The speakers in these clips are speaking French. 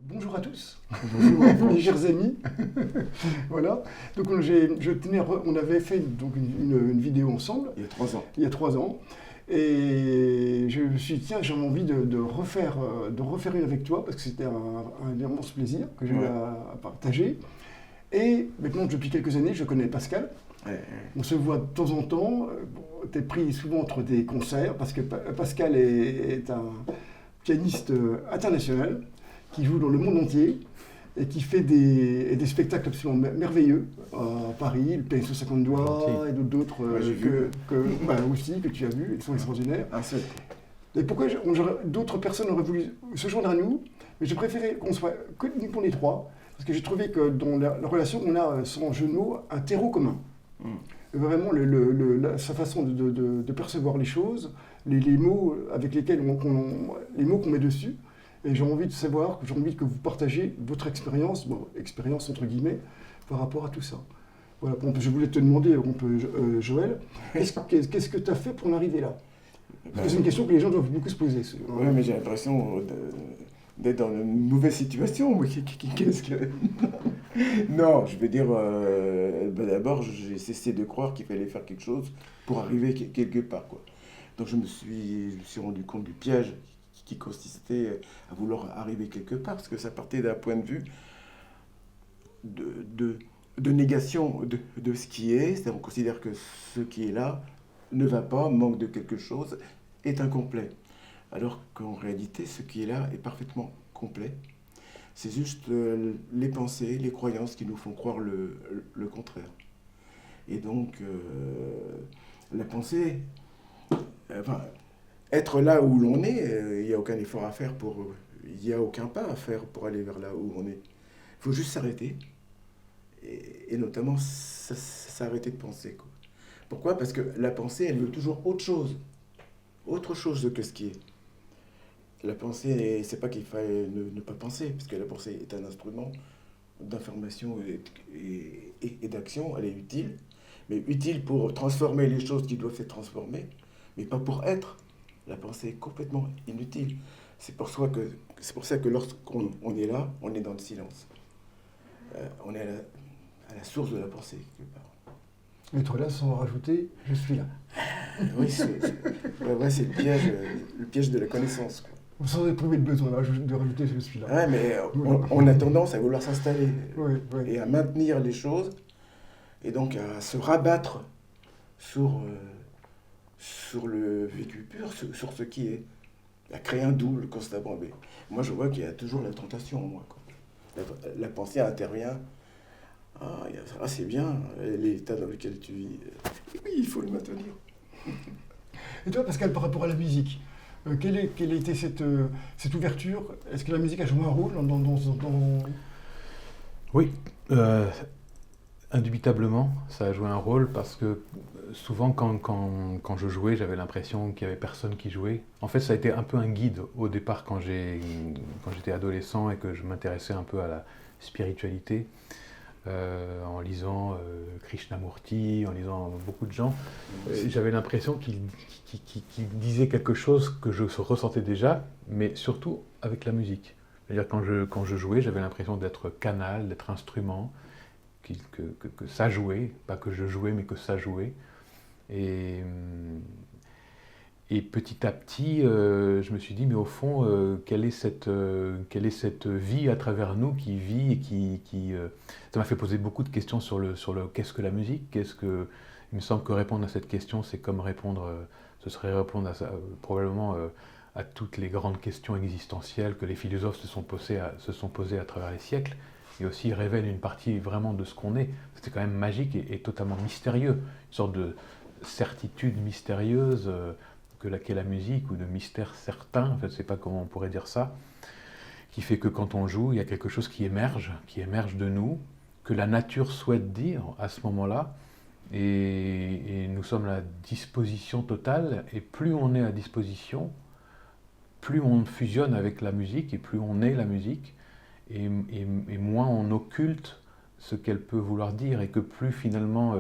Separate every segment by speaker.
Speaker 1: Bonjour à tous,
Speaker 2: Bonjour.
Speaker 1: mes chers amis. Voilà. Donc on avait fait donc une vidéo ensemble
Speaker 2: Il y a 3 ans.
Speaker 1: il y a 3 ans. Et je me suis dit, tiens, j'ai envie de refaire une avec toi parce que c'était un immense plaisir que j'ai eu
Speaker 2: Ouais.
Speaker 1: à partager. Et maintenant, depuis quelques années, je connais Pascal.
Speaker 2: Ouais,
Speaker 1: On se voit de temps en temps. Bon, t'es pris souvent entre des concerts parce que Pascal est un pianiste international qui joue dans le monde entier et qui fait des spectacles absolument merveilleux à Paris, le pianiste aux 50 doigts et d'autres
Speaker 2: Ouais, j'ai vu.
Speaker 1: aussi que tu as vu, ils sont extraordinaires.
Speaker 2: Un seul.
Speaker 1: Et pourquoi d'autres personnes auraient voulu se joindre à nous, mais j'ai préféré qu'on soit que uniquement les trois, parce que j'ai trouvé que dans la relation, on a sans jeu de mots un terreau commun.
Speaker 2: Mm.
Speaker 1: Vraiment, sa façon de percevoir les choses, les mots avec lesquels les mots qu'on met dessus. Et j'ai envie de savoir, j'ai envie que vous partagiez votre expérience, bon, expérience entre guillemets, par rapport à tout ça. Voilà, je voulais te demander, Joël, qu'est-ce que tu as fait pour en arriver là? Parce que c'est une question que les gens doivent beaucoup se poser.
Speaker 2: Oui, mais j'ai l'impression d'être dans une mauvaise situation. Moi, qu'est-ce que... Non, je veux dire, d'abord, j'ai cessé de croire qu'il fallait faire quelque chose pour arriver quelque part, quoi. Donc je me suis rendu compte du piège qui consistait à vouloir arriver quelque part, parce que ça partait d'un point de vue de, de, de négation de ce qui est, c'est-à-dire on considère que ce qui est là ne va pas, manque de quelque chose, est incomplet. Alors qu'en réalité, ce qui est là est parfaitement complet. C'est juste les pensées, les croyances qui nous font croire le contraire. Et donc, la pensée, enfin, être là où l'on est, il n'y a aucun effort à faire il n'y a aucun pas à faire pour aller vers là où on est. Il faut juste s'arrêter et notamment s'arrêter de penser, quoi. Pourquoi? Parce que la pensée, elle veut toujours autre chose que ce qui est. La pensée, c'est pas qu'il faille ne pas penser, parce que la pensée est un instrument d'information et d'action, elle est utile, mais utile pour transformer les choses qui doivent être transformées, mais pas pour être. La pensée est complètement inutile. C'est pour ça que lorsqu'on est là, on est dans le silence. On est à la source de la pensée, quelque part.
Speaker 1: Être là sans rajouter, je suis là.
Speaker 2: Oui, c'est le piège de la connaissance, quoi.
Speaker 1: Sans éprouver le besoin de rajouter, je suis là.
Speaker 2: Ouais, mais
Speaker 1: Voilà.
Speaker 2: on a tendance à vouloir s'installer
Speaker 1: Oui, oui.
Speaker 2: et à maintenir les choses, et donc à se rabattre sur, sur le vécu pur, sur ce qui est, à créer un double constamment. Mais moi, je vois qu'il y a toujours la tentation en moi, quoi. La pensée intervient. C'est bien, l'état dans lequel tu vis. Oui, il faut le maintenir.
Speaker 1: Et toi, Pascal, par rapport à la musique, quelle était cette ouverture? Est-ce que la musique a joué un rôle
Speaker 3: Oui, indubitablement, ça a joué un rôle parce que souvent quand je jouais, j'avais l'impression qu'il n'y avait personne qui jouait. En fait, ça a été un peu un guide au départ quand j'étais adolescent et que je m'intéressais un peu à la spiritualité, en lisant Krishnamurti, en lisant beaucoup de gens. J'avais l'impression qu'il disait quelque chose que je ressentais déjà, mais surtout avec la musique. C'est-à-dire quand je jouais, j'avais l'impression d'être canal, d'être instrument, que ça jouait, pas que je jouais, mais que ça jouait. Et, et petit à petit, je me suis dit, mais au fond, quelle est cette vie à travers nous qui vit et ça m'a fait poser beaucoup de questions sur le qu'est-ce que la musique, il me semble que répondre à cette question, c'est comme ce serait répondre à ça, probablement à toutes les grandes questions existentielles que les philosophes se sont posées à travers les siècles, et aussi révèle une partie vraiment de ce qu'on est. C'est quand même magique et totalement mystérieux, une sorte de certitude mystérieuse qu'est la musique, ou de mystère certain, en fait, je ne sais pas comment on pourrait dire ça, qui fait que quand on joue, il y a quelque chose qui émerge de nous, que la nature souhaite dire à ce moment-là, et nous sommes à la disposition totale, et plus on est à disposition, plus on fusionne avec la musique, et plus on est la musique, et moins on occulte ce qu'elle peut vouloir dire, et que plus finalement,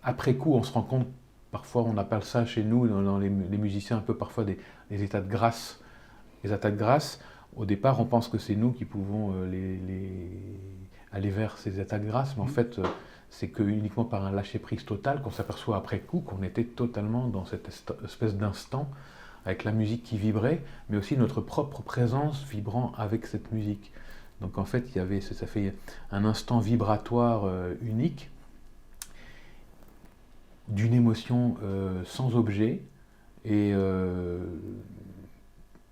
Speaker 3: après coup, on se rend compte, parfois on appelle ça chez nous, dans les musiciens, un peu parfois des états de grâce. Les états de grâce, Au départ, on pense que c'est nous qui pouvons aller vers ces états de grâce, mais en fait, c'est que uniquement par un lâcher-prise total qu'on s'aperçoit après coup qu'on était totalement dans cette espèce d'instant, avec la musique qui vibrait, mais aussi notre propre présence vibrant avec cette musique. Donc en fait, ça fait un instant vibratoire unique, d'une émotion sans objet, et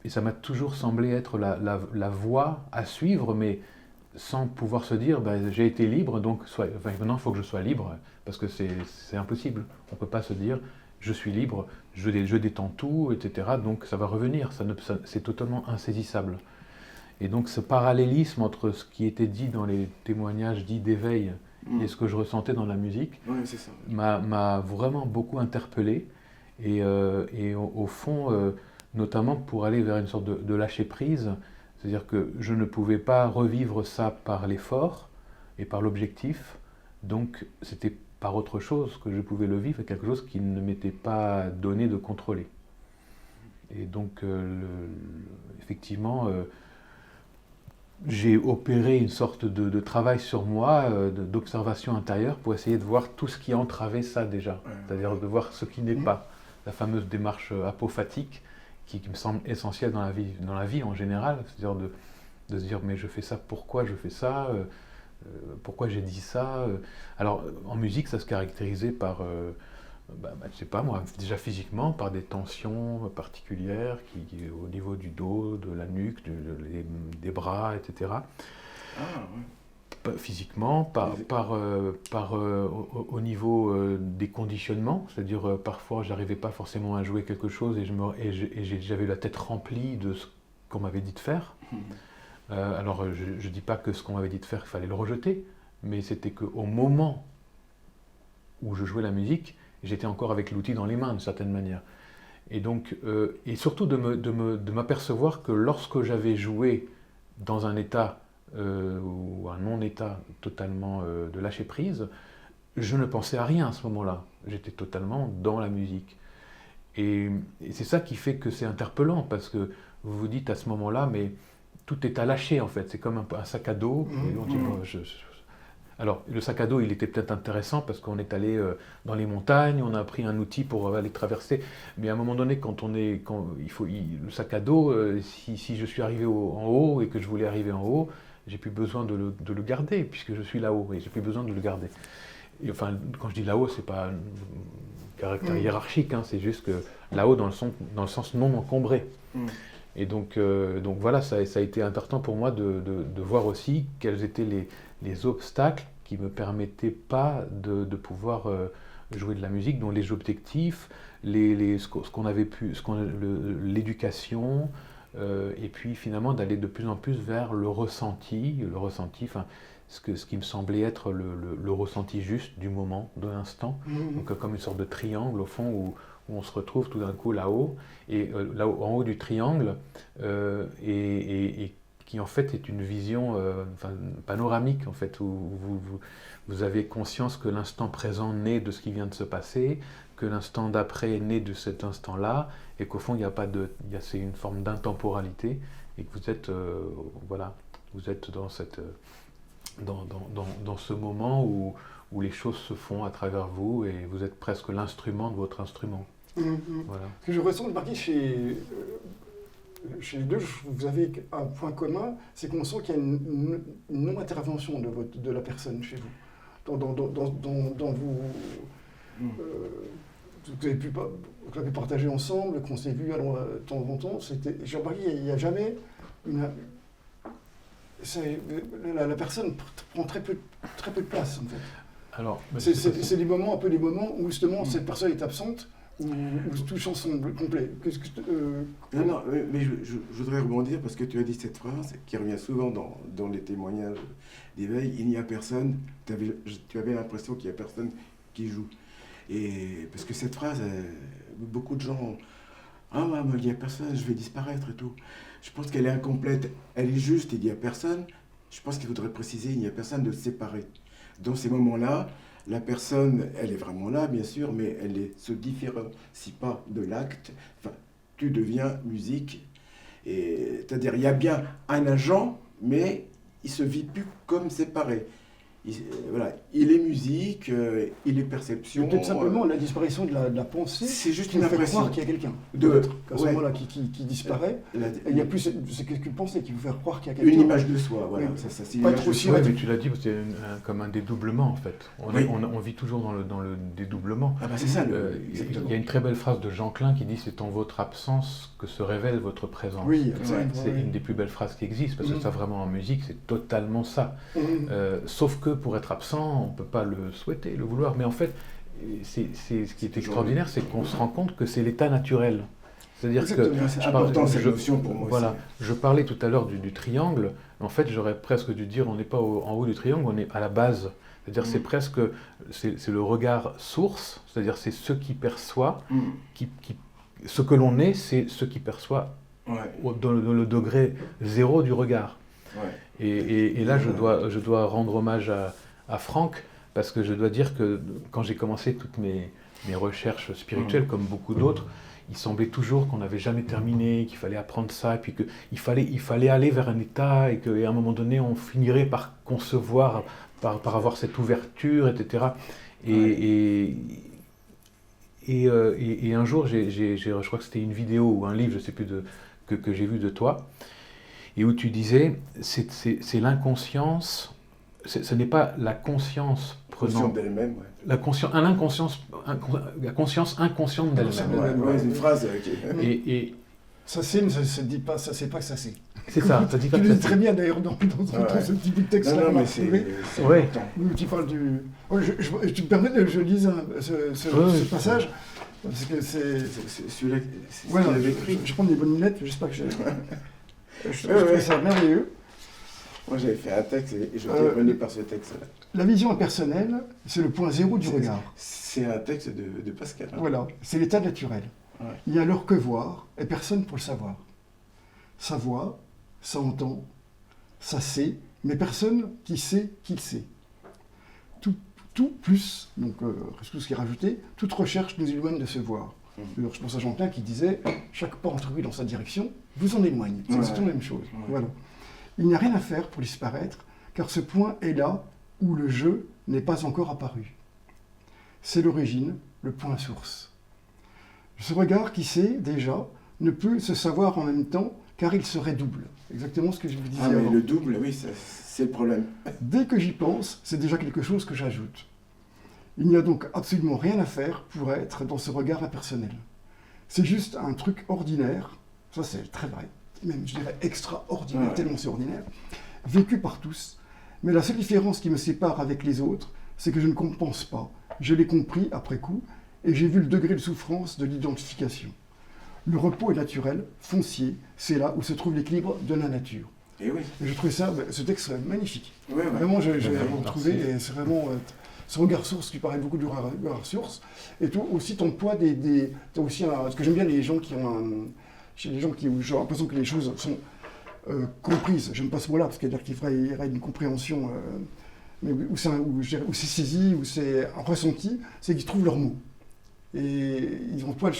Speaker 3: ça m'a toujours semblé être la voie à suivre, mais sans pouvoir se dire j'ai été libre, donc maintenant il faut que je sois libre, parce que c'est impossible. On ne peut pas se dire je suis libre, je détends tout, etc. Donc ça va revenir, c'est totalement insaisissable. Et donc ce parallélisme entre ce qui était dit dans les témoignages dits d'éveil et ce que je ressentais dans la musique m'a vraiment beaucoup interpellé. Et au fond, notamment pour aller vers une sorte de lâcher-prise, c'est-à-dire que je ne pouvais pas revivre ça par l'effort et par l'objectif, donc c'était par autre chose que je pouvais le vivre, quelque chose qui ne m'était pas donné de contrôler. Et donc, effectivement, j'ai opéré une sorte de travail sur moi, d'observation intérieure, pour essayer de voir tout ce qui entravait ça déjà, c'est-à-dire de voir ce qui n'est pas, la fameuse démarche apophatique qui me semble essentielle dans la vie en général, c'est-à-dire de se dire mais je fais ça, pourquoi je fais ça, pourquoi j'ai dit ça. Alors en musique ça se caractérisait par, je sais pas moi, déjà physiquement par des tensions particulières au niveau du dos, de la nuque, des bras, etc. Physiquement, au niveau des conditionnements, c'est-à-dire parfois j'arrivais pas forcément à jouer quelque chose et j'avais la tête remplie de ce qu'on m'avait dit de faire. Alors je dis pas que ce qu'on m'avait dit de faire, il fallait le rejeter, mais c'était qu'au moment où je jouais la musique, j'étais encore avec l'outil dans les mains d'une certaine manière. Et donc, et surtout de m'apercevoir que lorsque j'avais joué dans un état ou un non-état totalement de lâcher prise, je ne pensais à rien à ce moment-là. J'étais totalement dans la musique. Et c'est ça qui fait que c'est interpellant, parce que vous vous dites à ce moment-là, mais tout est à lâcher en fait. C'est comme un sac à dos. Et on dit, alors, le sac à dos, il était peut-être intéressant parce qu'on est allé dans les montagnes, on a pris un outil pour aller traverser. Mais à un moment donné, le sac à dos, si je suis arrivé en haut et que je voulais arriver en haut, j'ai plus besoin de le garder puisque je suis là-haut et j'ai plus besoin de le garder. Et enfin, quand je dis là-haut, c'est pas un caractère hiérarchique, hein, c'est juste que là-haut dans le sens non encombré. Et donc voilà, ça a été important pour moi de voir aussi quels étaient les obstacles qui ne me permettaient pas de pouvoir jouer de la musique, dont les objectifs, ce qu'on avait pu, l'éducation, et puis finalement d'aller de plus en plus vers le ressenti, enfin, ce qui me semblait être le ressenti juste du moment, de l'instant, donc comme une sorte de triangle au fond où on se retrouve tout d'un coup là-haut, et là-haut, en haut du triangle, et qui en fait est une vision panoramique en fait, où vous avez conscience que l'instant présent naît de ce qui vient de se passer, que l'instant d'après naît de cet instant-là, et qu'au fond c'est une forme d'intemporalité, et que vous êtes vous êtes dans dans ce moment où les choses se font à travers vous et vous êtes presque l'instrument de votre instrument. Voilà.
Speaker 1: Ce que je ressens, remarquez, chez les deux, vous avez un point commun, c'est qu'on sent qu'il y a une non-intervention de la personne chez vous. Dans vous, vous avez partager ensemble, qu'on s'est vu de temps en temps, j'ai remarqué qu'il n'y a jamais la personne prend très peu de place en fait.
Speaker 3: Alors,
Speaker 1: c'est des moments où justement cette personne est absente, ou tout ensemble complet.
Speaker 2: Non, mais je voudrais rebondir parce que tu as dit cette phrase qui revient souvent dans les témoignages d'éveil, il n'y a personne, tu avais l'impression qu'il n'y a personne qui joue. Et parce que cette phrase, beaucoup de gens, il n'y a personne, je vais disparaître et tout. Je pense qu'elle est incomplète, elle est juste, il n'y a personne. Je pense qu'il faudrait préciser, il n'y a personne de séparé. Dans ces moments-là, la personne, elle est vraiment là, bien sûr, mais elle ne se différencie pas de l'acte. Enfin, tu deviens musique C'est-à-dire, il y a bien un agent, mais il se vit plus comme séparé. Voilà, il est musique, il est perception.
Speaker 1: Peut-être simplement la disparition de la pensée.
Speaker 2: C'est juste
Speaker 1: qui
Speaker 2: une
Speaker 1: nous fait
Speaker 2: impression.
Speaker 1: croire qu'il y a quelqu'un
Speaker 2: De-
Speaker 1: d'autre. À ce
Speaker 2: ouais.
Speaker 1: moment-là, qui disparaît. Et il y a plus, c'est qu'une pensée qui vous fait croire qu'il y a
Speaker 2: Une
Speaker 1: quelqu'un.
Speaker 2: image de soi, voilà.
Speaker 1: Oui.
Speaker 2: Ça, c'est une
Speaker 1: Pas
Speaker 2: image
Speaker 1: être
Speaker 2: de
Speaker 1: aussi
Speaker 2: soi.
Speaker 3: Ouais,
Speaker 1: Ouais,
Speaker 3: mais tu l'as dit, c'est comme un dédoublement en fait.
Speaker 2: Oui.
Speaker 3: On vit toujours dans le dédoublement.
Speaker 2: Ah bah c'est ça,
Speaker 3: Il y a une très belle phrase de Jean Klein qui dit c'est en votre absence que se révèle votre présence.
Speaker 1: Oui,
Speaker 3: C'est une des plus belles phrases qui existent parce que ça vraiment en musique c'est totalement ça. Sauf que pour être absent on ne peut pas le souhaiter, le vouloir, mais en fait c'est ce qui est extraordinaire, c'est qu'on se rend compte que c'est l'état naturel. C'est-à-dire
Speaker 1: Exactement,
Speaker 2: c'est important cette notion pour moi
Speaker 3: voilà,
Speaker 2: aussi.
Speaker 3: je parlais tout à l'heure du triangle. En fait, j'aurais presque dû dire on n'est pas en haut du triangle, on est à la base. C'est-à-dire c'est presque c'est le regard source, c'est-à-dire c'est ce qui perçoit, ce que l'on est, c'est ce qui perçoit dans le degré zéro du regard.
Speaker 2: Ouais.
Speaker 3: Et là, je dois rendre hommage à Franck, parce que je dois dire que quand j'ai commencé toutes mes recherches spirituelles, comme beaucoup d'autres, il semblait toujours qu'on n'avait jamais terminé, qu'il fallait apprendre ça, et puis qu'il fallait aller vers un état, et qu'à un moment donné, on finirait par concevoir, par avoir cette ouverture, etc. Et un jour, je crois que c'était une vidéo ou un livre, je ne sais plus, que j'ai vu de toi, et où tu disais, c'est l'inconscience, ce n'est pas la conscience prenant...
Speaker 2: d'elle-même,
Speaker 3: La conscience inconsciente d'elle-même.
Speaker 2: Ouais, c'est une phrase qui est...
Speaker 3: Et
Speaker 1: ça c'est, mais ça ne dit pas, ça c'est pas que ça c'est.
Speaker 3: c'est ça, ça dit pas
Speaker 1: Tu
Speaker 3: que
Speaker 1: le
Speaker 3: ça
Speaker 1: dis très bien d'ailleurs dans ce petit bout de texte
Speaker 2: Non,
Speaker 1: là
Speaker 2: non,
Speaker 1: qu'on a
Speaker 2: mais c'est
Speaker 1: retrouvé.
Speaker 3: Ouais.
Speaker 2: important.
Speaker 1: Où tu parles du. Oh, tu me permets que je lise ce passage parce que c'est.
Speaker 2: C'est celui-là
Speaker 1: Voilà,
Speaker 2: qu'il avait écrit.
Speaker 1: je prends des bonnes lunettes, j'espère que j'ai. Je
Speaker 2: Ouais,
Speaker 1: trouve
Speaker 2: ouais.
Speaker 1: ça merveilleux.
Speaker 2: Moi, j'avais fait un texte et je terminais par ce texte-là.
Speaker 1: La vision impersonnelle, c'est le point zéro du regard.
Speaker 2: C'est un texte de Pascal. Hein.
Speaker 1: Voilà, c'est l'état naturel.
Speaker 2: Ouais.
Speaker 1: Il n'y a alors que voir et personne pour le savoir. Ça voit, ça entend, ça sait, mais personne qui sait qu'il sait. Tout plus, donc tout ce qui est rajouté, toute recherche nous éloigne de se voir. Alors, je pense à Jean Klein qui disait « Chaque pas entrepris dans sa direction vous en éloigne ». C'est exactement la même chose.
Speaker 2: Ouais.
Speaker 1: Voilà. Il n'y a rien à faire pour disparaître, car ce point est là où le jeu n'est pas encore apparu. C'est l'origine, le point source. Ce regard qui sait déjà ne peut se savoir en même temps, car il serait double. Exactement ce que je vous disais
Speaker 2: Ah, mais
Speaker 1: avant.
Speaker 2: le double, oui, c'est le problème.
Speaker 1: Dès que j'y pense, c'est déjà quelque chose que j'ajoute. Il n'y a donc absolument rien à faire pour être dans ce regard impersonnel. C'est juste un truc ordinaire, ça c'est très vrai, même je dirais extraordinaire, tellement c'est ordinaire, vécu par tous, mais la seule différence qui me sépare avec les autres, c'est que je ne compense pas. Je l'ai compris après coup, et j'ai vu le degré de souffrance de l'identification. Le repos est naturel, foncier, c'est là où se trouve l'équilibre de la nature.
Speaker 2: Et oui.
Speaker 1: Et je trouvais ça, ce texte magnifique.
Speaker 2: Ouais, ouais.
Speaker 1: Vraiment, j'ai
Speaker 3: Ouais,
Speaker 1: retrouvé,
Speaker 3: merci.
Speaker 1: et c'est vraiment ce regard source qui paraît beaucoup du regard source. Et toi aussi, ton poids t'as aussi parce que j'aime bien les gens qui ont chez les gens qui où j'ai l'impression que les choses sont comprises. J'aime pas ce mot-là, parce qu'il y a qu'il y aurait une compréhension, mais où c'est saisi, où c'est un ressenti, c'est qu'ils trouvent leurs mots. Et ils n'emploient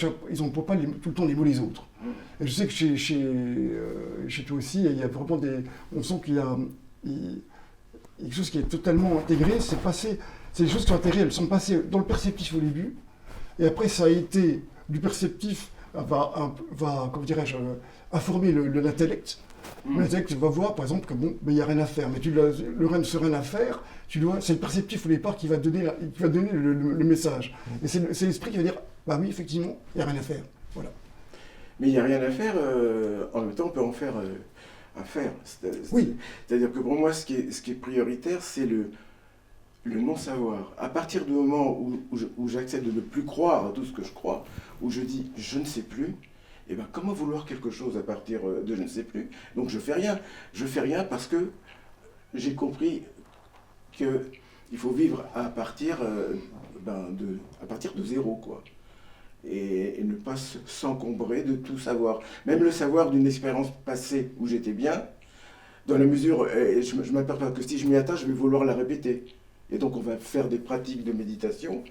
Speaker 1: pas tout le temps les mots des autres. Et je sais que chez toi aussi, il y a vraiment on sent qu'il y a quelque chose qui est totalement intégré. C'est des choses qui sont intégrées, elles sont passées dans le perceptif au début, et après ça a été du perceptif, comment dirais-je, informer l'intellect. L'intellect va voir, par exemple, que bon, il n'y a rien à faire, mais ce rien à faire, c'est le perceptif au départ qui va donner le message. Et c'est l'esprit qui va dire, bah oui, effectivement, il n'y a rien à faire. Voilà.
Speaker 2: Mais il n'y a rien à faire, en même temps, on peut en faire à faire.
Speaker 1: Oui.
Speaker 2: C'est-à-dire que pour moi, ce qui est prioritaire, c'est le non-savoir. À partir du moment où j'accepte de ne plus croire à tout ce que je crois, où je dis « je ne sais plus », et ben comment vouloir quelque chose à partir de « je ne sais plus ». Donc je fais rien. Je fais rien parce que j'ai compris qu'il faut vivre à partir de zéro, quoi. Et ne pas s'encombrer de tout savoir. Même le savoir d'une expérience passée où j'étais bien, dans la mesure, je m'aperçois que si je m'y attends, je vais vouloir la répéter. Et donc on va faire des pratiques de méditation.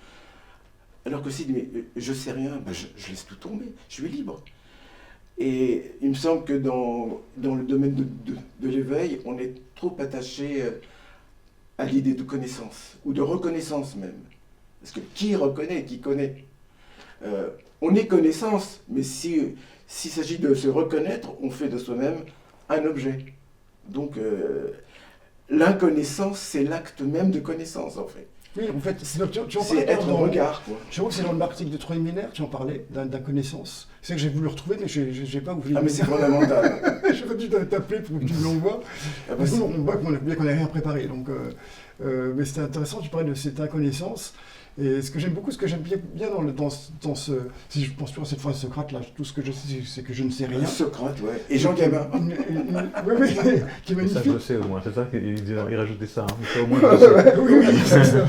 Speaker 2: Alors que si je sais rien, ben je laisse tout tomber, je suis libre. Et il me semble que dans le domaine de l'éveil, on est trop attaché à l'idée de connaissance, ou de reconnaissance même. Parce que qui reconnaît, qui connaît on est connaissance, mais s'il s'agit de se reconnaître, on fait de soi-même un objet. Donc l'inconnaissance, c'est l'acte même de connaissance, en fait.
Speaker 1: Oui, en fait, tu en
Speaker 2: C'est
Speaker 1: parlais
Speaker 2: être en regard, quoi.
Speaker 1: Je crois que c'est dans l'article de Troy Miller, tu en parlais, d'inconnaissance. C'est que j'ai voulu le retrouver, mais j'ai pas voulu.
Speaker 2: Ah, mais c'est fondamental.
Speaker 1: J'aurais dû t'appeler pour que tu me l'envoies.
Speaker 2: Ah, bah,
Speaker 1: Parce qu'on voit bien qu'on n'a rien préparé. Donc, mais c'était intéressant, tu parlais de cette inconnaissance. Et ce que j'aime beaucoup, ce que j'aime bien dans ce... Si je pense toujours à cette phrase Socrate, là, tout ce que je sais, c'est que je ne sais rien.
Speaker 2: Socrate, ouais. Et Jean Gabin.
Speaker 1: Oui, qui est magnifique.
Speaker 3: Ça, je le sais au moins, c'est ça qu'il rajoutait ça. Hein. Ça, au moins, je le sais.
Speaker 1: Oui, c'est ça.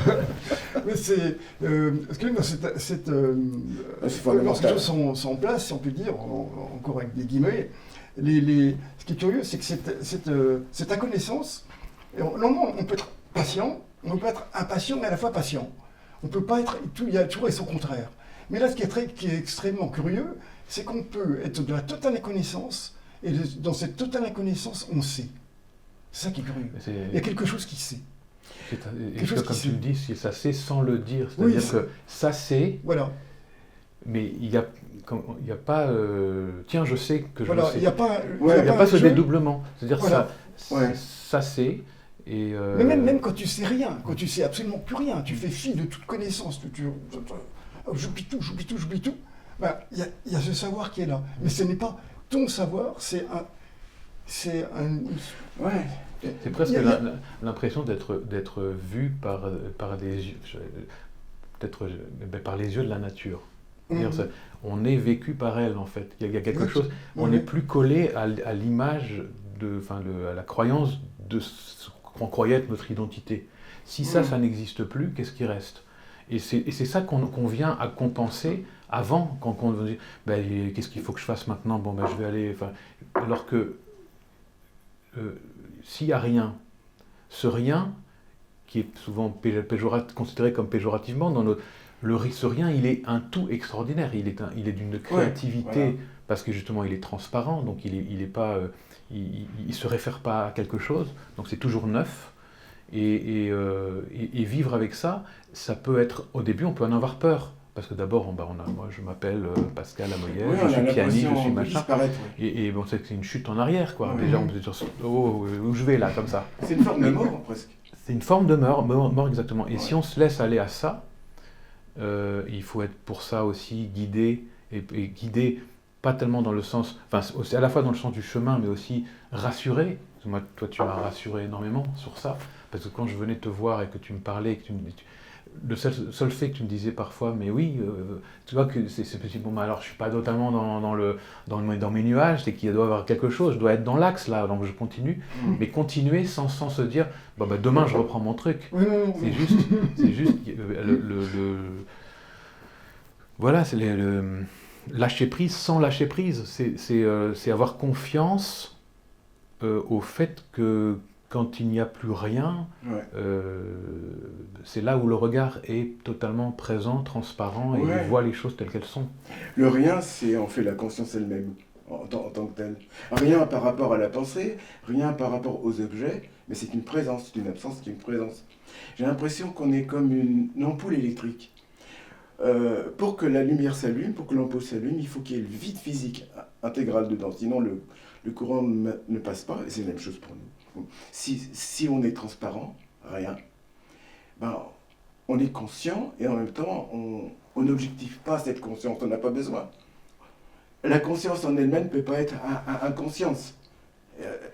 Speaker 1: Mais c'est... parce que dans
Speaker 2: C'est
Speaker 1: lorsque
Speaker 2: fondamental.
Speaker 1: les choses sont en place, si on peut dire, encore avec des guillemets, ce qui est curieux, c'est que cette inconnaissance, normalement, on peut être patient, on peut être impatient, mais à la fois patient. On peut pas être... Il y a toujours son contraire. Mais là, ce qui est extrêmement curieux, c'est qu'on peut être de la totale inconnaissance, et dans cette totale inconnaissance, on sait. C'est ça qui est curieux. Il y a quelque chose qui sait.
Speaker 3: Et comme tu le dis, ça c'est sans le dire.
Speaker 1: Oui,
Speaker 3: C'est-à-dire que ça c'est,
Speaker 1: Voilà.
Speaker 3: mais il n'y a pas... tiens, je sais que je le sais.
Speaker 1: Il n'y a pas...
Speaker 2: Ouais,
Speaker 3: Il n'y a pas ce
Speaker 1: jeu.
Speaker 3: dédoublement. C'est-à-dire
Speaker 1: Voilà.
Speaker 3: ça c'est... Et
Speaker 1: Mais même quand tu sais rien, quand tu sais absolument plus rien, tu fais fi de toute connaissance, j'oublie tout, ben, il y a ce savoir qui est là. Mais ce n'est pas ton savoir, c'est un...
Speaker 2: Ouais.
Speaker 3: c'est presque l'impression d'être vu par des yeux, peut-être par les yeux de la nature. C'est-à-dire, on est vécu par elle en fait. Il y a quelque chose, on n'est plus collé à l'image, à la croyance de ce qu'on croyait être notre identité. Si ça n'existe plus, qu'est-ce qui reste ? Et c'est ça qu'on vient à compenser avant, quand on dit qu'est-ce qu'il faut que je fasse maintenant ? Bon, je vais aller. Alors que s'il n'y a rien, ce rien, qui est souvent considéré comme péjorativement, ce rien, il est un tout extraordinaire. Il est d'une créativité,
Speaker 2: voilà.
Speaker 3: parce que justement, il est transparent, donc il est pas. Il se réfère pas à quelque chose, donc c'est toujours neuf. Et vivre avec ça, ça peut être, au début, on peut en avoir peur. Parce que d'abord, moi, je m'appelle Pascal Amoyel, je suis pianiste, je suis machin. Et bon, c'est une chute en arrière, quoi. Déjà, on peut se dire, où je vais là, comme ça.
Speaker 2: C'est une forme de mort, presque.
Speaker 3: C'est une forme de mort exactement. Et si on se laisse aller à ça, il faut être pour ça aussi guidé, et guidé, pas tellement dans le sens, à la fois dans le sens du chemin, mais aussi rassuré. Moi, toi, tu m'as rassuré énormément sur ça, parce que quand je venais te voir et que tu me parlais, le seul fait que tu me disais parfois, mais oui, tu vois que c'est possible. Bon, alors je suis pas totalement dans mes nuages, c'est qu'il doit y avoir quelque chose, je dois être dans l'axe là, donc je continue, mais continuer sans se dire, demain je reprends mon truc. C'est juste, voilà, c'est le lâcher prise sans lâcher prise, c'est avoir confiance au fait que quand il n'y a plus rien, c'est là où le regard est totalement présent, transparent, et il voit les choses telles qu'elles sont.
Speaker 2: Le rien, c'est en fait la conscience elle-même, en tant que telle. Rien par rapport à la pensée, rien par rapport aux objets, mais c'est une présence, c'est une absence qui est une présence. J'ai l'impression qu'on est comme une ampoule électrique. Pour que la lumière s'allume, pour que l'ampoule s'allume, il faut qu'il y ait le vide physique intégral dedans, sinon le courant ne passe pas, et c'est la même chose pour nous. Si on est transparent, rien, on est conscient, et en même temps, on n'objective pas cette conscience, on n'a pas besoin. La conscience en elle-même ne peut pas être inconscience.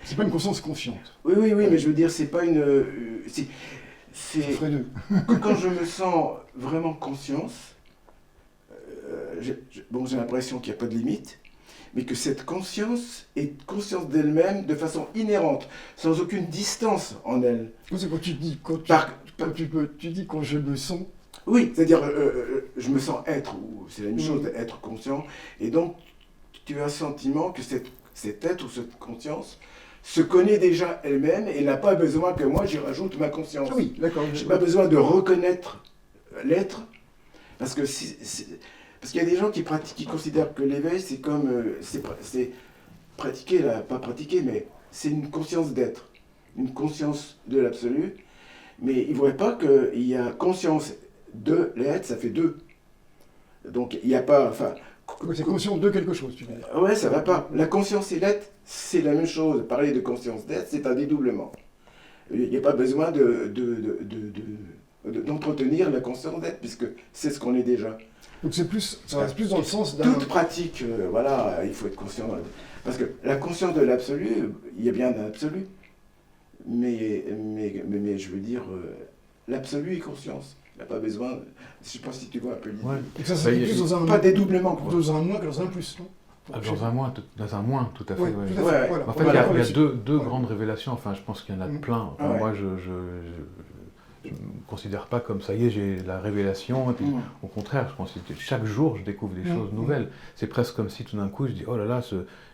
Speaker 1: C'est pas une conscience consciente.
Speaker 2: Oui, mais je veux dire, c'est pas une...
Speaker 1: Ça ferait deux.
Speaker 2: Quand je me sens vraiment conscience, j'ai l'impression qu'il n'y a pas de limite, mais que cette conscience est conscience d'elle-même de façon inhérente, sans aucune distance en elle.
Speaker 1: C'est quand tu dis, tu dis quand je me sens...
Speaker 2: Oui, c'est-à-dire, je me sens être, ou c'est la même chose d'être conscient, et donc tu as le sentiment que cet être ou cette conscience se connaît déjà elle-même et n'a pas besoin que moi j'y rajoute ma conscience.
Speaker 1: Oui, d'accord.
Speaker 2: Je n'ai pas besoin de reconnaître l'être, parce que Parce qu'il y a des gens qui considèrent que l'éveil, c'est comme... c'est pratiquer, là, pas pratiquer, mais c'est une conscience d'être. Une conscience de l'absolu. Mais ils ne voient pas qu'il y a conscience de l'être, ça fait deux. Donc il n'y a pas... Enfin,
Speaker 1: C'est conscient de quelque chose, tu veux dire.
Speaker 2: ouais, ça va pas. La conscience et l'être, c'est la même chose. Parler de conscience d'être, c'est un dédoublement. Il n'y a pas besoin d'entretenir la conscience d'être, puisque c'est ce qu'on est déjà.
Speaker 1: Donc ça reste plus dans le sens d'un...
Speaker 2: Toute pratique, voilà, il faut être conscient. Parce que la conscience de l'absolu, il y a bien un absolu. Mais je veux dire, l'absolu est conscience. Il n'y a pas besoin... Je ne sais pas si tu vois un peu l'idée.
Speaker 3: Ouais.
Speaker 1: Donc ça serait plus dans un...
Speaker 2: Pas dédoublement, quoi.
Speaker 1: Dans un moins que dans un plus, non?
Speaker 3: Dans un moins, tout à fait.
Speaker 1: Oui,
Speaker 3: ouais.
Speaker 1: tout à fait,
Speaker 2: Ouais.
Speaker 1: voilà.
Speaker 3: En fait,
Speaker 1: Voilà,
Speaker 3: il y a
Speaker 1: voilà.
Speaker 3: deux grandes révélations. Enfin, je pense qu'il y en a plein. Enfin,
Speaker 2: Ouais.
Speaker 3: moi, je ne me considère pas comme ça y est, j'ai la révélation. Et puis, au contraire, je pense que chaque jour, je découvre des choses nouvelles. C'est presque comme si tout d'un coup, je dis, oh là là,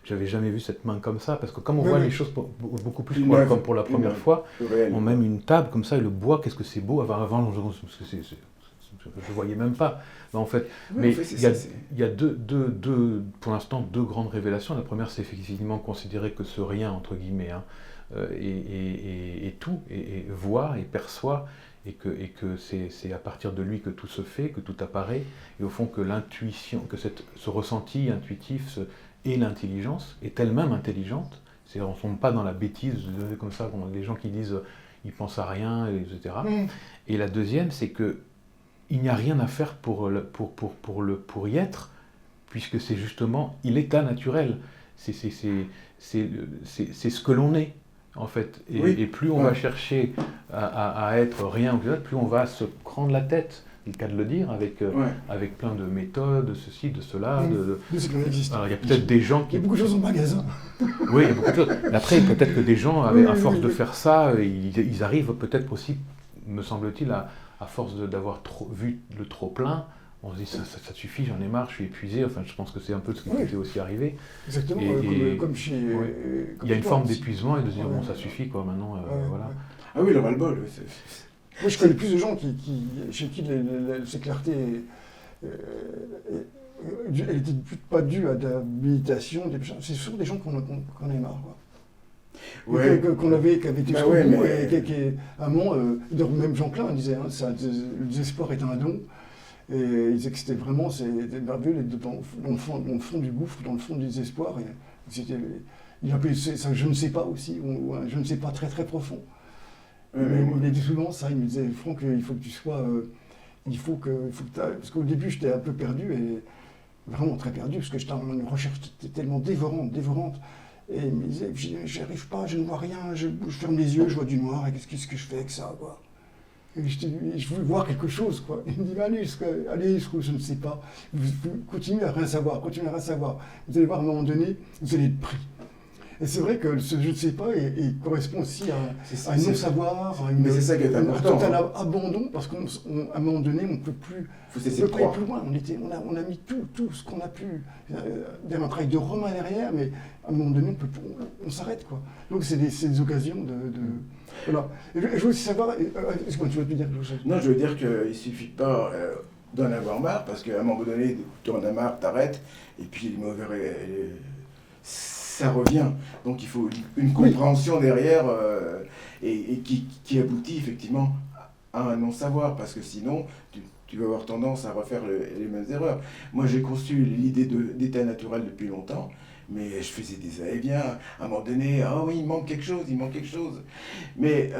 Speaker 3: j'avais jamais vu cette main comme ça. Parce que comme on voit les choses beaucoup plus comme pour la première fois, on met une table comme ça et le bois, qu'est-ce que c'est beau. Avant, je voyais même pas. Mais en fait,
Speaker 2: Oui,
Speaker 3: il y a pour l'instant, deux grandes révélations. La première, c'est effectivement considérer que ce rien, entre guillemets, hein, et tout, et voit et perçoit, et que c'est à partir de lui que tout se fait, que tout apparaît, et au fond que l'intuition, que ce ressenti intuitif et l'intelligence est elle-même intelligente. C'est-à-dire, on ne tombe pas dans la bêtise, comme ça, les gens qui disent ils pensent à rien, etc. Et la deuxième, c'est que il n'y a rien à faire pour y être, puisque c'est justement l'état naturel. C'est ce que l'on est, en fait. Et plus on va chercher à être rien, plus on va se prendre la tête, c'est le cas de le dire, avec plein de méthodes, de ceci, de cela. Alors, il y a peut-être des gens qui...
Speaker 1: Il y a beaucoup de choses en magasin.
Speaker 3: Oui, il y a beaucoup de choses. Mais après, peut-être que des gens, à force de faire ça, ils arrivent peut-être aussi, me semble-t-il, à force d'avoir vu le trop plein, on se dit ça suffit, j'en ai marre, je suis épuisé. Enfin, je pense que c'est un peu ce qui était aussi arrivé.
Speaker 1: Exactement, comme chez...
Speaker 3: Il y a une forme d'épuisement et de se dire bon, ça suffit quoi, maintenant, voilà.
Speaker 2: Ah oui, le ras-le-bol.
Speaker 1: Moi, je connais plus de gens chez qui ces clartés, elle n'était pas due à de la méditation. C'est souvent des gens qu'on a marre, quoi.
Speaker 2: Ouais.
Speaker 1: Qu'on avait été
Speaker 2: Bah
Speaker 1: jusqu'au
Speaker 2: ouais,
Speaker 1: bout,
Speaker 2: mais-
Speaker 1: et à un moment, même Jean Klein disait, hein, le désespoir est un don, et il disait que c'était vraiment, merveilleux, dans le fond du gouffre, dans le fond du désespoir, et il appelait ça je ne sais pas aussi, ou un je ne sais pas très très profond. Il a dit souvent ça, il me disait, Franck, il faut que tu sois, parce qu'au début j'étais un peu perdu, et vraiment très perdu, parce que j'étais en une recherche tellement dévorante. Et il me disait, j'y arrive pas, je ne vois rien, je ferme les yeux, je vois du noir, et qu'est-ce que je fais avec ça, quoi. Et je voulais voir quelque chose, quoi. Il me dit, allez, jusqu'où je ne sais pas. Vous continuez à rien savoir, Vous allez voir, à un moment donné, vous allez être pris. Et c'est vrai que ce je ne sais pas, il correspond aussi à un non-savoir, à un total abandon, parce qu'à un moment donné, on ne peut plus aller plus loin. On a mis tout ce qu'on a pu, derrière un travail de Romain derrière, mais à un moment donné, on s'arrête, quoi. Donc c'est des occasions de voilà. Et je veux aussi savoir, excuse-moi, tu veux te dire quelque chose?
Speaker 2: Non, je veux dire qu'il ne suffit pas d'en avoir marre, parce qu'à un moment donné, tu en as marre, t'arrêtes, et puis les mauvais... ça revient. Donc il faut une compréhension derrière et qui aboutit effectivement à un non-savoir, parce que sinon tu vas avoir tendance à refaire les mêmes erreurs. Moi j'ai conçu l'idée d'état naturel depuis longtemps, mais je faisais des va-et-vient. À un moment donné, ah oui, il manque quelque chose. Mais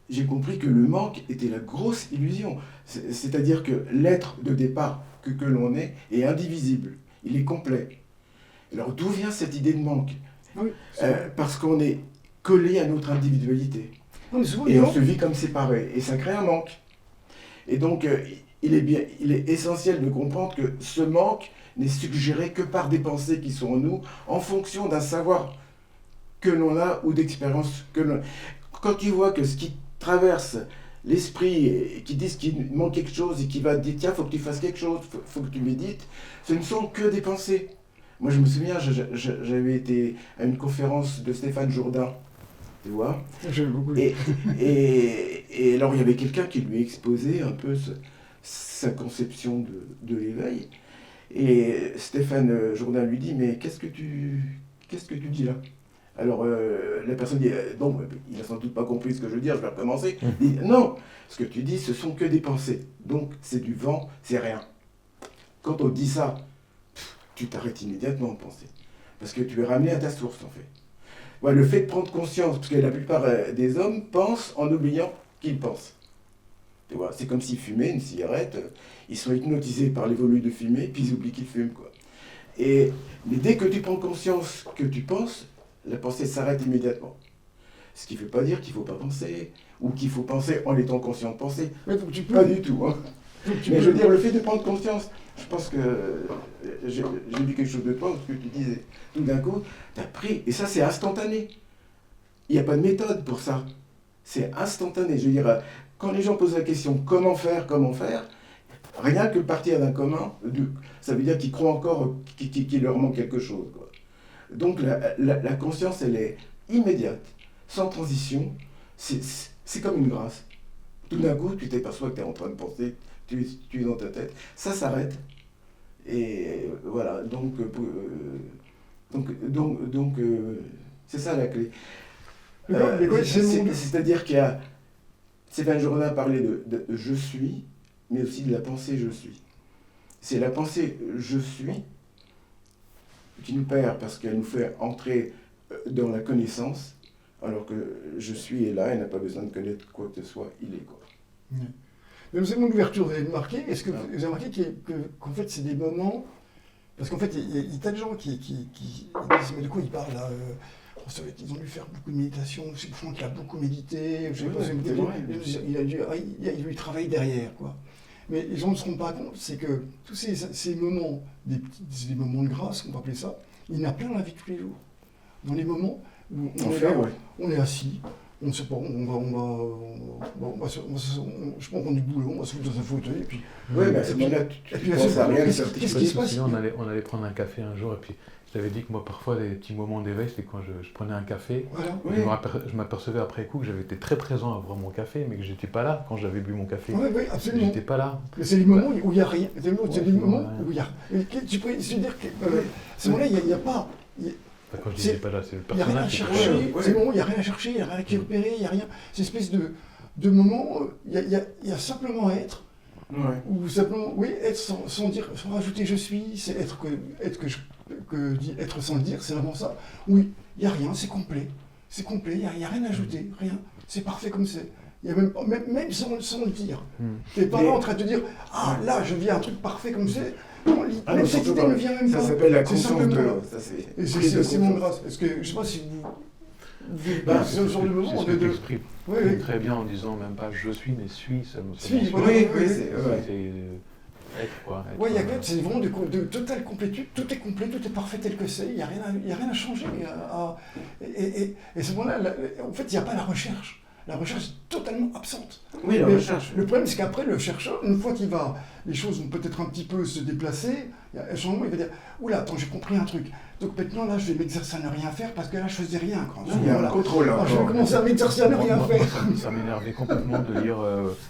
Speaker 2: j'ai compris que le manque était la grosse illusion. C'est-à-dire que l'être de départ que l'on est indivisible, il est complet. Alors d'où vient cette idée de manque? Parce qu'on est collé à notre individualité. Et on se vit comme séparé. Et ça crée un manque. Et donc il est essentiel de comprendre que ce manque n'est suggéré que par des pensées qui sont en nous, en fonction d'un savoir que l'on a ou d'expérience que l'on a. Quand tu vois que ce qui traverse l'esprit et qui disent qu'il manque quelque chose et qui va te dire tiens, faut que tu fasses quelque chose, faut que tu médites, ce ne sont que des pensées. Moi, je me souviens, j'avais été à une conférence de Stéphane Jourdain, tu vois.
Speaker 1: J'aime beaucoup.
Speaker 2: Et alors, il y avait quelqu'un qui lui exposait un peu sa conception de l'éveil. Et Stéphane Jourdain lui dit, mais qu'est-ce que tu dis là? Alors la personne dit, bon, il n'a sans doute pas compris ce que je veux dire, je vais recommencer. Il dit, non, ce que tu dis, ce sont que des pensées. Donc c'est du vent, c'est rien. Quand on dit ça, tu t'arrêtes immédiatement de penser. Parce que tu es ramené à ta source, en fait. Ouais, le fait de prendre conscience, parce que la plupart des hommes pensent en oubliant qu'ils pensent. Tu vois, c'est comme s'ils fumaient une cigarette, ils sont hypnotisés par les volumes de fumée, puis ils oublient qu'ils fument, quoi. Mais dès que tu prends conscience que tu penses, la pensée s'arrête immédiatement. Ce qui ne veut pas dire qu'il ne faut pas penser, ou qu'il faut penser en étant conscient de penser.
Speaker 1: Ouais, donc tu peux...
Speaker 2: Pas du tout. Hein. Mais je veux dire, le fait de prendre conscience, je pense que j'ai vu quelque chose de toi, ce que tu disais. Tout d'un coup, tu as pris, et ça c'est instantané. Il n'y a pas de méthode pour ça. C'est instantané. Je veux dire, quand les gens posent la question comment faire, rien que partir d'un commun, ça veut dire qu'ils croient encore qu'il leur manque quelque chose, quoi. Donc la conscience, elle est immédiate, sans transition, c'est comme une grâce. Tout d'un coup, tu t'aperçois que tu es en train de penser, tu es dans ta tête, ça s'arrête. Et voilà, donc c'est ça la clé. C'est-à-dire qu'il y a... Stéphane Jourdain parlait de je suis, mais aussi de la pensée je suis. C'est la pensée je suis qui nous perd parce qu'elle nous fait entrer dans la connaissance, alors que je suis est là, elle n'a pas besoin de connaître quoi que ce soit, il est quoi.
Speaker 1: Mais vous avez mon ouverture, vous avez remarqué, est-ce que vous avez remarqué qu'en fait c'est des moments, parce qu'en fait il y a tas de gens qui disent mais de quoi ils parlent là ils ont dû faire beaucoup de méditation, je sais que Franck a beaucoup médité, je sais pas, il lui travaille derrière, quoi. Mais les gens ne se rendent pas compte, c'est que tous ces moments, des moments de grâce, on va appeler ça, il y en a plein dans la vie de tous les jours. Dans les moments où on est assis, on ne sait pas, je prends du boulot, on va se foutre dans un fauteuil, et puis...
Speaker 2: Oui, mais à ce moment-là, tu penses à rien.
Speaker 3: Qu'est-ce qui se passe? On allait prendre un café un jour, et puis je t'avais dit que moi, parfois, des petits moments d'éveil, c'était quand je prenais un café.
Speaker 1: Voilà.
Speaker 3: Je m'apercevais après coup que j'avais été très présent à boire mon café, mais que j'étais pas là quand j'avais bu mon café.
Speaker 1: Oui, absolument.
Speaker 3: J'étais pas là.
Speaker 1: Mais c'est les moments où il n'y a rien. C'est les moments où il y a... Tu peux se dire que ces moments-là, il n'y a pas...
Speaker 3: Quand je disais pas là, c'est le
Speaker 1: Il n'y a rien à
Speaker 3: personnage.
Speaker 1: chercher, c'est le moment où il n'y a rien à chercher, il n'y a rien à récupérer, il n'y a rien. C'est une espèce de moment, il y a simplement être, ou simplement, oui, être sans dire, sans rajouter je suis, c'est être sans le dire, c'est vraiment ça. Oui, il n'y a rien, c'est complet, il n'y a rien à ajouter, rien, c'est parfait comme c'est. Il y a même sans le dire. Tu n'es pas là en train de te dire, ah là, je vis un truc parfait comme c'est. Même cette idée ne vient même pas.
Speaker 2: Ça s'appelle la conscience de l'eau.
Speaker 1: C'est mon grâce. Est-ce que, je ne sais pas si c'est le genre de moment
Speaker 3: c'est ce que tu exprimes très bien en disant même pas je suis, mais suis, ça me
Speaker 1: suis.
Speaker 3: Oui, c'est être quoi.
Speaker 1: Oui, il y a c'est vraiment de totale complétude, tout est complet, tout est parfait tel que c'est, il n'y a rien à changer. Et à ce moment-là, en fait, il n'y a pas la recherche. La recherche est totalement absente.
Speaker 2: Oui, la recherche.
Speaker 1: Le problème, c'est qu'après, le chercheur, une fois qu'il va, les choses vont peut-être un petit peu se déplacer, il y a un changement, il va dire « Oula, attends, j'ai compris un truc. Donc maintenant, là, je vais m'exercer à ne rien faire parce que là, je faisais rien. »
Speaker 2: Il y a un contrôle.
Speaker 1: Je vais commencer à m'exercer à ne rien faire.
Speaker 3: Ça m'énervait complètement de lire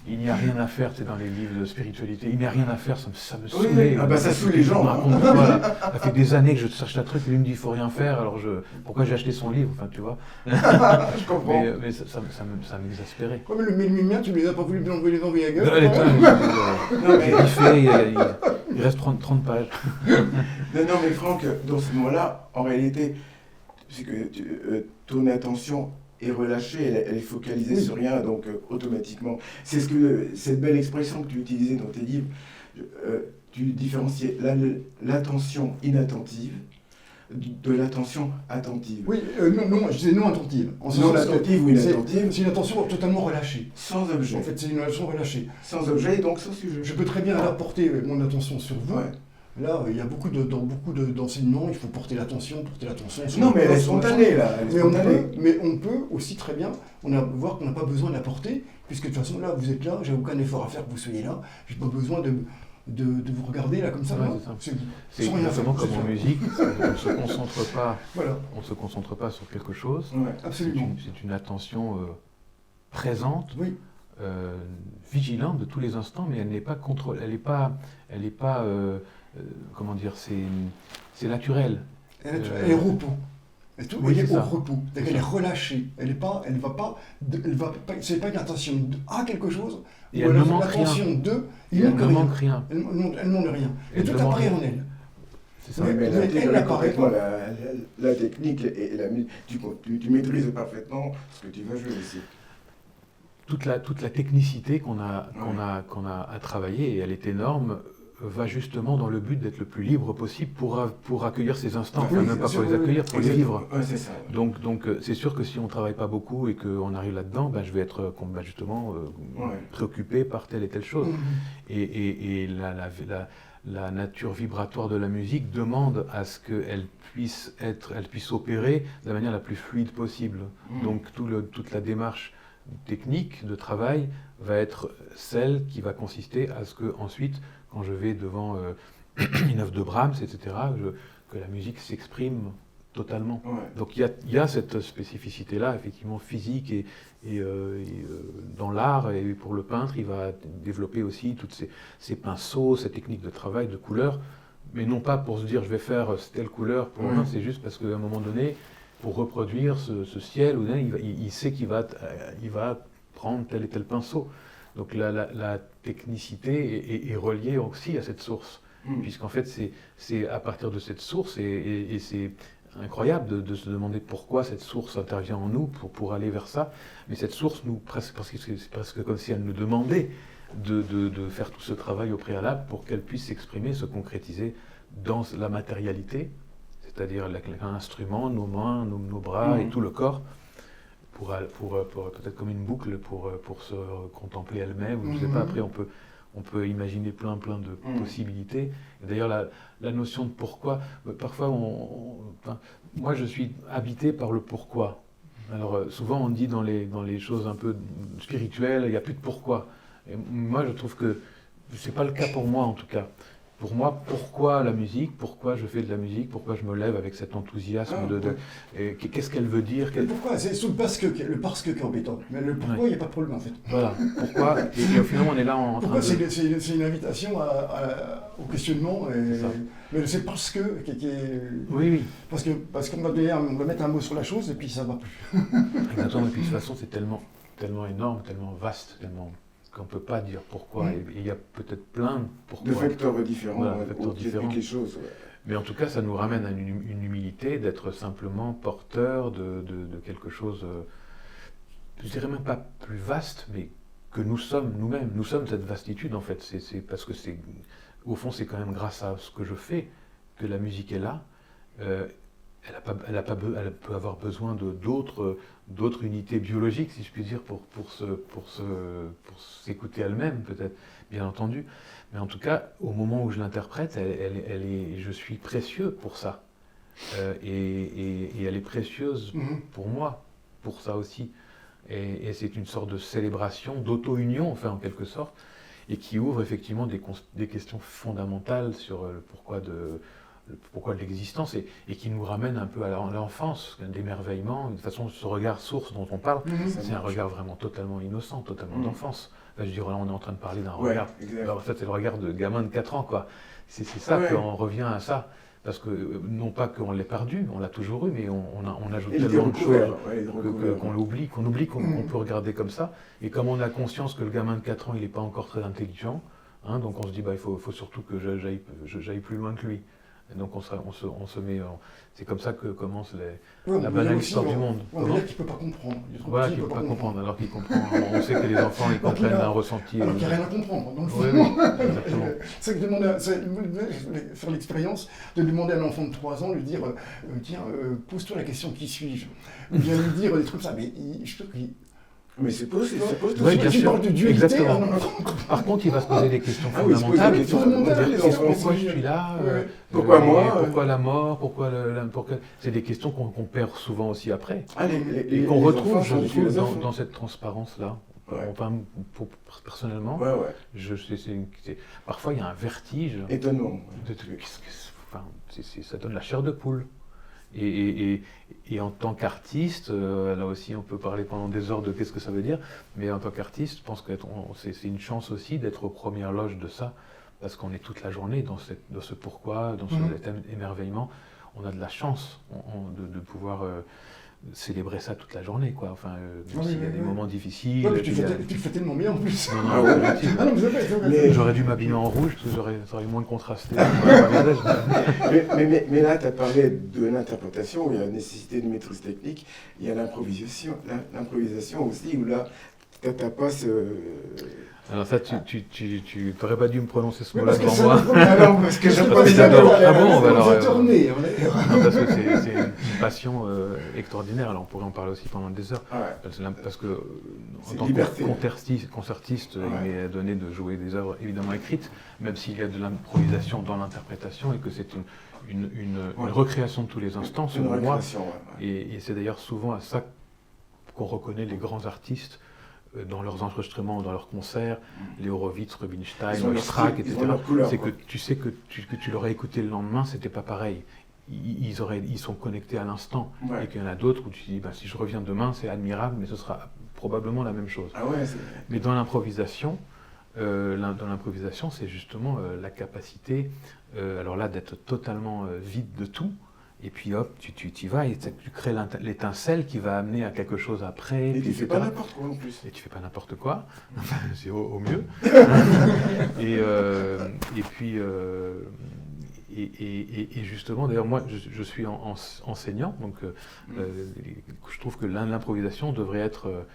Speaker 3: il n'y a rien à faire, c'est dans les livres de spiritualité. Il n'y a rien à faire, ça me saoulait.
Speaker 2: Ah bah ça saoule les gens.
Speaker 3: Ça fait des années que je cherche un truc, et lui me dit il faut rien faire, alors pourquoi j'ai acheté son livre, enfin tu vois.
Speaker 2: Je comprends.
Speaker 3: Mais ça m'exaspérait.
Speaker 1: Ouais, mais le mien, tu ne les as pas voulu bien envoyer à gueule.
Speaker 3: Il reste 30 pages.
Speaker 2: Non, mais Franck, dans ce moment-là, en réalité, c'est que ton attention est relâchée, elle est focalisée sur rien, donc automatiquement. C'est cette belle expression que tu utilisais dans tes livres, tu différenciais l'attention inattentive de l'attention attentive.
Speaker 1: Oui, non, je disais non attentive.
Speaker 2: Non attentive ou inattentive.
Speaker 1: C'est une attention totalement relâchée.
Speaker 2: Sans objet.
Speaker 1: En fait, c'est une attention relâchée.
Speaker 2: Sans objet, donc sans sujet.
Speaker 1: Je peux très bien porter mon attention sur vous. Ouais. Là, il y a dans beaucoup d'enseignements, il faut porter l'attention.
Speaker 2: Non, mais elle est spontanée, là.
Speaker 1: Mais on peut aussi très bien voir qu'on n'a pas besoin de la porter, puisque de toute façon, là, vous êtes là, j'ai aucun effort à faire que vous soyez là, j'ai pas besoin de vous regarder là comme ça.
Speaker 3: C'est exactement comme en musique, on ne se concentre pas. Voilà. On se concentre pas sur quelque chose.
Speaker 1: Ouais, absolument.
Speaker 3: C'est une attention présente, vigilante de tous les instants, mais elle n'est pas contrôlée. Elle n'est pas comment dire, c'est naturel.
Speaker 1: Elle est au repos. Et tout,
Speaker 3: Oui,
Speaker 1: elle est
Speaker 3: c'est
Speaker 1: au
Speaker 3: ça.
Speaker 1: repos. C'est-à-dire qu'elle est relâchée. C'est pas une attention à quelque chose.
Speaker 3: Et
Speaker 1: Ou
Speaker 3: elle ne
Speaker 1: alors
Speaker 3: manque
Speaker 1: l'attention
Speaker 3: rien.
Speaker 1: de,
Speaker 3: Et
Speaker 1: il
Speaker 3: elle
Speaker 1: manque
Speaker 3: ne
Speaker 1: rien.
Speaker 3: manque rien.
Speaker 1: Elle ne demande rien. Et
Speaker 3: Elle
Speaker 1: tout
Speaker 3: demande
Speaker 1: apparaît
Speaker 3: rien.
Speaker 1: en elle.
Speaker 3: C'est ça.
Speaker 2: Oui, mais
Speaker 1: Mais
Speaker 2: elle
Speaker 1: elle
Speaker 2: intègre
Speaker 1: n'apparaît
Speaker 2: complètement
Speaker 1: pas.
Speaker 2: la technique et la musique. Tu maîtrises parfaitement ce que tu vas jouer aussi.
Speaker 3: Toute la technicité qu'on a à travailler, et elle est énorme, va justement dans le but d'être le plus libre possible pour accueillir ces instants, enfin
Speaker 1: Oui,
Speaker 3: même pas
Speaker 1: bien
Speaker 3: pour
Speaker 1: sûr,
Speaker 3: les
Speaker 1: oui,
Speaker 3: accueillir, pour les vivre.
Speaker 2: Ouais, c'est ça.
Speaker 3: Donc c'est sûr que si on ne travaille pas beaucoup et qu'on arrive là-dedans, je vais être justement préoccupé par telle et telle chose. Et la nature vibratoire de la musique demande à ce qu'elle puisse opérer de la manière la plus fluide possible. Donc toute la démarche technique de travail va être celle qui va consister à ce que ensuite, quand je vais devant une œuvre de Brahms, etc., que la musique s'exprime totalement.
Speaker 2: Ouais.
Speaker 3: Donc il y a cette spécificité-là, effectivement physique, et dans l'art, et pour le peintre, il va développer aussi toutes ces pinceaux, ces techniques de travail, de couleurs, mais non pas pour se dire je vais faire telle couleur, non, c'est juste parce qu'à un moment donné, pour reproduire ce ciel, il sait qu'il va prendre tel et tel pinceau. Donc la technicité est reliée aussi à cette source, puisqu'en fait c'est à partir de cette source, et c'est incroyable de se demander pourquoi cette source intervient en nous pour aller vers ça, mais cette source, parce que c'est presque comme si elle nous demandait de faire tout ce travail au préalable pour qu'elle puisse s'exprimer, se concrétiser dans la matérialité, c'est-à-dire l'instrument, nos mains, nos bras et tout le corps, pour peut-être comme une boucle pour se contempler elle-même. Je ne sais pas, après on peut imaginer plein de possibilités. Et d'ailleurs la notion de pourquoi, parfois moi je suis habité par le pourquoi. Alors souvent on dit dans les choses un peu spirituelles, il n'y a plus de pourquoi. Et moi je trouve que ce n'est pas le cas pour moi en tout cas. Pour moi, pourquoi la musique? Pourquoi je fais de la musique? Pourquoi je me lève avec cet enthousiasme? Qu'est-ce qu'elle veut dire?
Speaker 1: Pourquoi? C'est sous le parce que qui est embêtant. Mais le pourquoi, il n'y a pas de problème en fait.
Speaker 3: Voilà, pourquoi? Et au final, on est là en train
Speaker 1: Pourquoi
Speaker 3: de...
Speaker 1: c'est une invitation au questionnement. Mais c'est parce que qui est...
Speaker 3: Oui.
Speaker 1: Parce qu'on va mettre un mot sur la chose et puis ça va plus.
Speaker 3: Exactement, et puis de toute façon, c'est tellement énorme, tellement vaste, tellement... qu'on ne peut pas dire pourquoi, et il y a peut-être plein de pourquoi.
Speaker 2: De facteurs différents,
Speaker 3: voilà, facteurs différents.
Speaker 2: Les choses, ouais.
Speaker 3: Mais en tout cas, ça nous ramène à une humilité d'être simplement porteur de quelque chose, je dirais même pas plus vaste, mais que nous sommes nous-mêmes. Nous sommes cette vastitude en fait, c'est parce que au fond, c'est quand même grâce à ce que je fais que la musique est là. Elle peut avoir besoin d'autres unités biologiques, si je puis dire, pour s'écouter elle-même, peut-être, bien entendu. Mais en tout cas, au moment où je l'interprète, je suis précieux pour ça. Et elle est précieuse pour moi, pour ça aussi. Et c'est une sorte de célébration, d'auto-union, enfin, en quelque sorte, et qui ouvre effectivement des questions fondamentales sur le pourquoi de l'existence, et qui nous ramène un peu à l'enfance, d'émerveillement. De toute façon, ce regard source dont on parle, c'est un regard vraiment totalement innocent, totalement d'enfance. Là, je dirais, là, on est en train de parler d'un regard. Alors, en fait, c'est le regard de gamin de 4 ans, quoi. C'est ça qu'on revient à ça. Parce que, non pas qu'on l'ait perdu, on l'a toujours eu, mais on ajoute tellement de choses qu'on oublie qu'on peut regarder comme ça. Et comme on a conscience que le gamin de 4 ans, il n'est pas encore très intelligent, donc on se dit, il faut surtout que j'aille plus loin que lui. Et donc on se met... c'est comme ça que commence la banale histoire du monde.
Speaker 1: On veut dire qu'il ne peut pas comprendre.
Speaker 3: Voilà, qu'il ne peut pas comprendre, alors qu'il comprend. On sait que les enfants, ils comprennent un ressenti.
Speaker 1: Alors qu'il n'y a rien à comprendre. Donc,
Speaker 3: oui, exactement.
Speaker 1: C'est faire l'expérience de demander à un enfant de 3 ans, lui dire tiens, pose-toi la question, qui suis-je? Ou bien lui dire des trucs comme ça. Mais je trouve qu'il...
Speaker 2: Mais c'est possible.
Speaker 3: Oui, bien sûr.
Speaker 1: De dualité,
Speaker 3: exactement. Par contre, il va se poser des questions fondamentales. Pourquoi je suis là?
Speaker 2: Pourquoi moi?
Speaker 3: Pourquoi la mort? Pourquoi c'est des questions qu'on perd souvent aussi après. Et qu'on retrouve, je trouve, dans cette transparence-là. Enfin, personnellement, parfois il y a un vertige.
Speaker 2: Étonnant.
Speaker 3: Ça donne la chair de poule. Et en tant qu'artiste, là aussi on peut parler pendant des heures de qu'est-ce que ça veut dire, mais en tant qu'artiste, je pense que c'est une chance aussi d'être aux premières loges de ça, parce qu'on est toute la journée dans ce pourquoi, dans cet émerveillement. On a de la chance de pouvoir célébrer ça toute la journée, quoi. Enfin, s'il y a des moments difficiles.
Speaker 1: Ouais, tu le fais tellement bien en plus.
Speaker 3: Non,
Speaker 2: Ah ouais.
Speaker 3: c'est gentil.
Speaker 1: Ah non, mais c'est vrai, c'est vrai.
Speaker 3: J'aurais dû m'habiller en rouge, parce que ça aurait moins contrasté.
Speaker 2: Mais là, tu as parlé de l'interprétation, il y a la nécessité de maîtrise technique, il y a l'improvisation aussi, où là, tu n'as pas ce...
Speaker 3: Alors ça, tu n'aurais pas dû me prononcer ce
Speaker 1: Mais
Speaker 3: mot-là
Speaker 1: parce que
Speaker 3: devant
Speaker 1: ça-
Speaker 3: moi.
Speaker 2: Ah non, parce que je
Speaker 3: Parce que j'adore. Ah bon,
Speaker 1: on
Speaker 3: alors,
Speaker 1: va tourner.
Speaker 3: Non, parce que c'est une passion extraordinaire. Alors on pourrait en parler aussi pendant des heures.
Speaker 2: Ouais.
Speaker 3: Parce que
Speaker 2: C'est
Speaker 3: en tant
Speaker 2: liberté.
Speaker 3: que concertiste,
Speaker 2: Ouais.
Speaker 3: il m'est donné de jouer des œuvres évidemment écrites, même s'il y a de l'improvisation dans l'interprétation et que c'est une recréation de tous les instants,
Speaker 2: Une
Speaker 3: selon moi.
Speaker 2: récréation, ouais.
Speaker 3: Et c'est d'ailleurs souvent à ça qu'on reconnaît les grands artistes dans leurs enregistrements, dans leurs concerts, les Horowitz, Rubinstein,
Speaker 2: Ils ont leur
Speaker 3: Strack,
Speaker 2: style,
Speaker 3: etc.
Speaker 2: ils ont leur couleur,
Speaker 3: C'est
Speaker 2: quoi.
Speaker 3: que tu sais que tu l'aurais écouté le lendemain, c'était pas pareil. Ils sont connectés à l'instant.
Speaker 2: Ouais.
Speaker 3: Et qu'il y en a d'autres où tu dis, si je reviens demain, c'est admirable, mais ce sera probablement la même chose.
Speaker 2: Ah ouais,
Speaker 3: Mais dans l'improvisation, c'est justement la capacité, alors là, d'être totalement vide de tout. Et puis hop, tu y vas et tu crées l'étincelle qui va amener à quelque chose après.
Speaker 2: et
Speaker 3: puis,
Speaker 2: tu fais
Speaker 3: etc.
Speaker 2: pas n'importe quoi en plus.
Speaker 3: Et tu fais pas n'importe quoi, enfin, c'est au mieux. Et puis, et justement, d'ailleurs, moi, je suis enseignant, donc je trouve que l'improvisation devrait être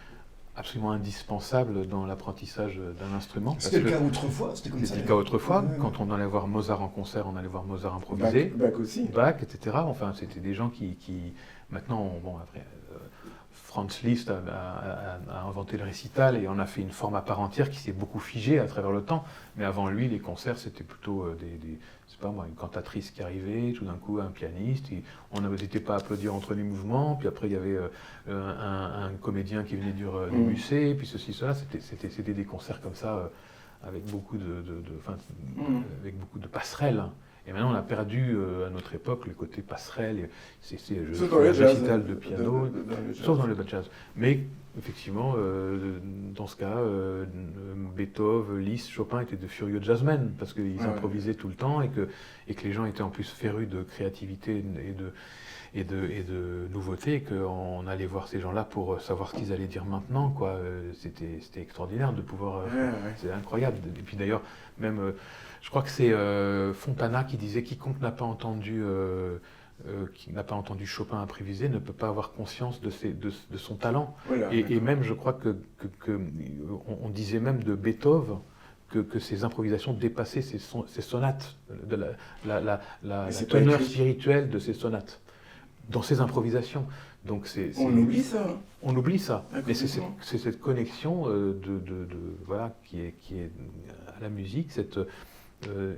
Speaker 3: absolument indispensable dans l'apprentissage d'un instrument.
Speaker 1: C'était le cas autrefois, c'était comme ça.
Speaker 3: C'était le cas autrefois.
Speaker 1: Ouais.
Speaker 3: Quand on allait voir Mozart en concert, on allait voir Mozart improviser.
Speaker 2: Bach aussi.
Speaker 3: Bach, etc. Enfin, c'était des gens qui maintenant, bon, après, Franz Liszt a inventé le récital et on a fait une forme à part entière qui s'est beaucoup figée à travers le temps. Mais avant lui, les concerts, c'était plutôt c'est pas moi, une cantatrice qui arrivait, tout d'un coup un pianiste. On n'hésitait pas à applaudir entre les mouvements. Puis après, il y avait un comédien qui venait du musée. Puis ceci, cela. C'était des concerts comme ça avec beaucoup avec beaucoup de passerelles. Et maintenant, on a perdu à notre époque le côté passerelle, le récital de piano, sauf dans le jazz. Mais effectivement, dans ce cas, Beethoven, Liszt, Chopin étaient de furieux jazzmen, parce qu'ils improvisaient tout le temps et que les gens étaient en plus férus de créativité et de nouveauté, et qu'on allait voir ces gens-là pour savoir ce qu'ils allaient dire maintenant, quoi. C'était extraordinaire de pouvoir... C'est incroyable. Et puis d'ailleurs, même... je crois que c'est Fontana qui disait quiconque n'a pas entendu Chopin improviser ne peut pas avoir conscience de son talent. Voilà, et même, je crois on disait même de Beethoven que ses improvisations dépassaient ses sonates, de la teneur spirituelle de ses sonates, dans ses improvisations. Donc on
Speaker 2: oublie ça.
Speaker 3: On oublie ça. Mais c'est cette connexion voilà, qui est à la musique,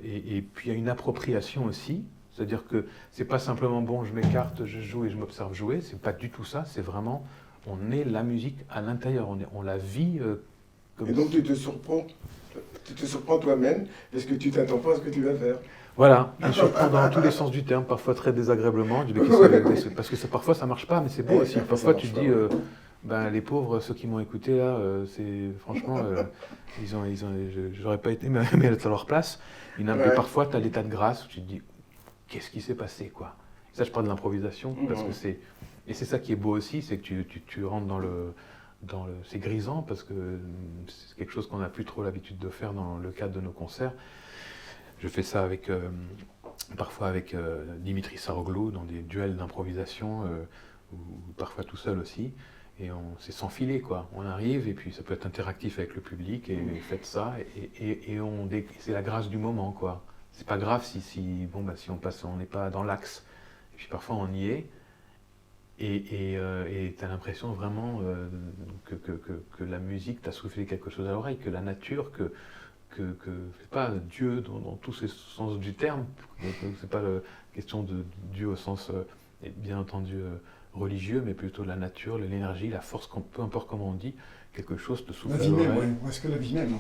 Speaker 3: et puis il y a une appropriation aussi, c'est-à-dire que c'est pas simplement bon, je m'écarte, je joue et je m'observe jouer, c'est pas du tout ça, c'est vraiment, on est la musique à l'intérieur, on la vit comme...
Speaker 2: Et donc tu te surprends toi-même, parce que tu t'attends pas à ce que tu vas faire.
Speaker 3: Voilà, et surprends dans tous les sens du terme, parfois très désagréablement, parce que parfois ça marche pas, mais c'est beau aussi, parfois tu te dis... les pauvres, ceux qui m'ont écouté là, c'est franchement, j'aurais pas été mais à leur place. Mais parfois, tu as l'état de grâce où tu te dis, qu'est-ce qui s'est passé, quoi. Et ça, je parle de l'improvisation parce que c'est ça qui est beau aussi, c'est que tu rentres c'est grisant parce que c'est quelque chose qu'on n'a plus trop l'habitude de faire dans le cadre de nos concerts. Je fais ça parfois avec Dimitri Saroglou dans des duels d'improvisation ou parfois tout seul aussi. Et c'est sans filet, quoi. On arrive et puis ça peut être interactif avec le public et faites ça et c'est la grâce du moment, quoi. C'est pas grave si on n'est pas dans l'axe. Et puis parfois on y est et t'as l'impression vraiment que la musique t'a soufflé quelque chose à l'oreille, que la nature, que c'est pas Dieu dans tous ses sens du terme. C'est pas la question de Dieu au sens bien entendu religieux, mais plutôt la nature, l'énergie, la force, peu importe comment on dit, quelque chose te souffle à l'oreille.
Speaker 1: La vie même, est-ce que la vie même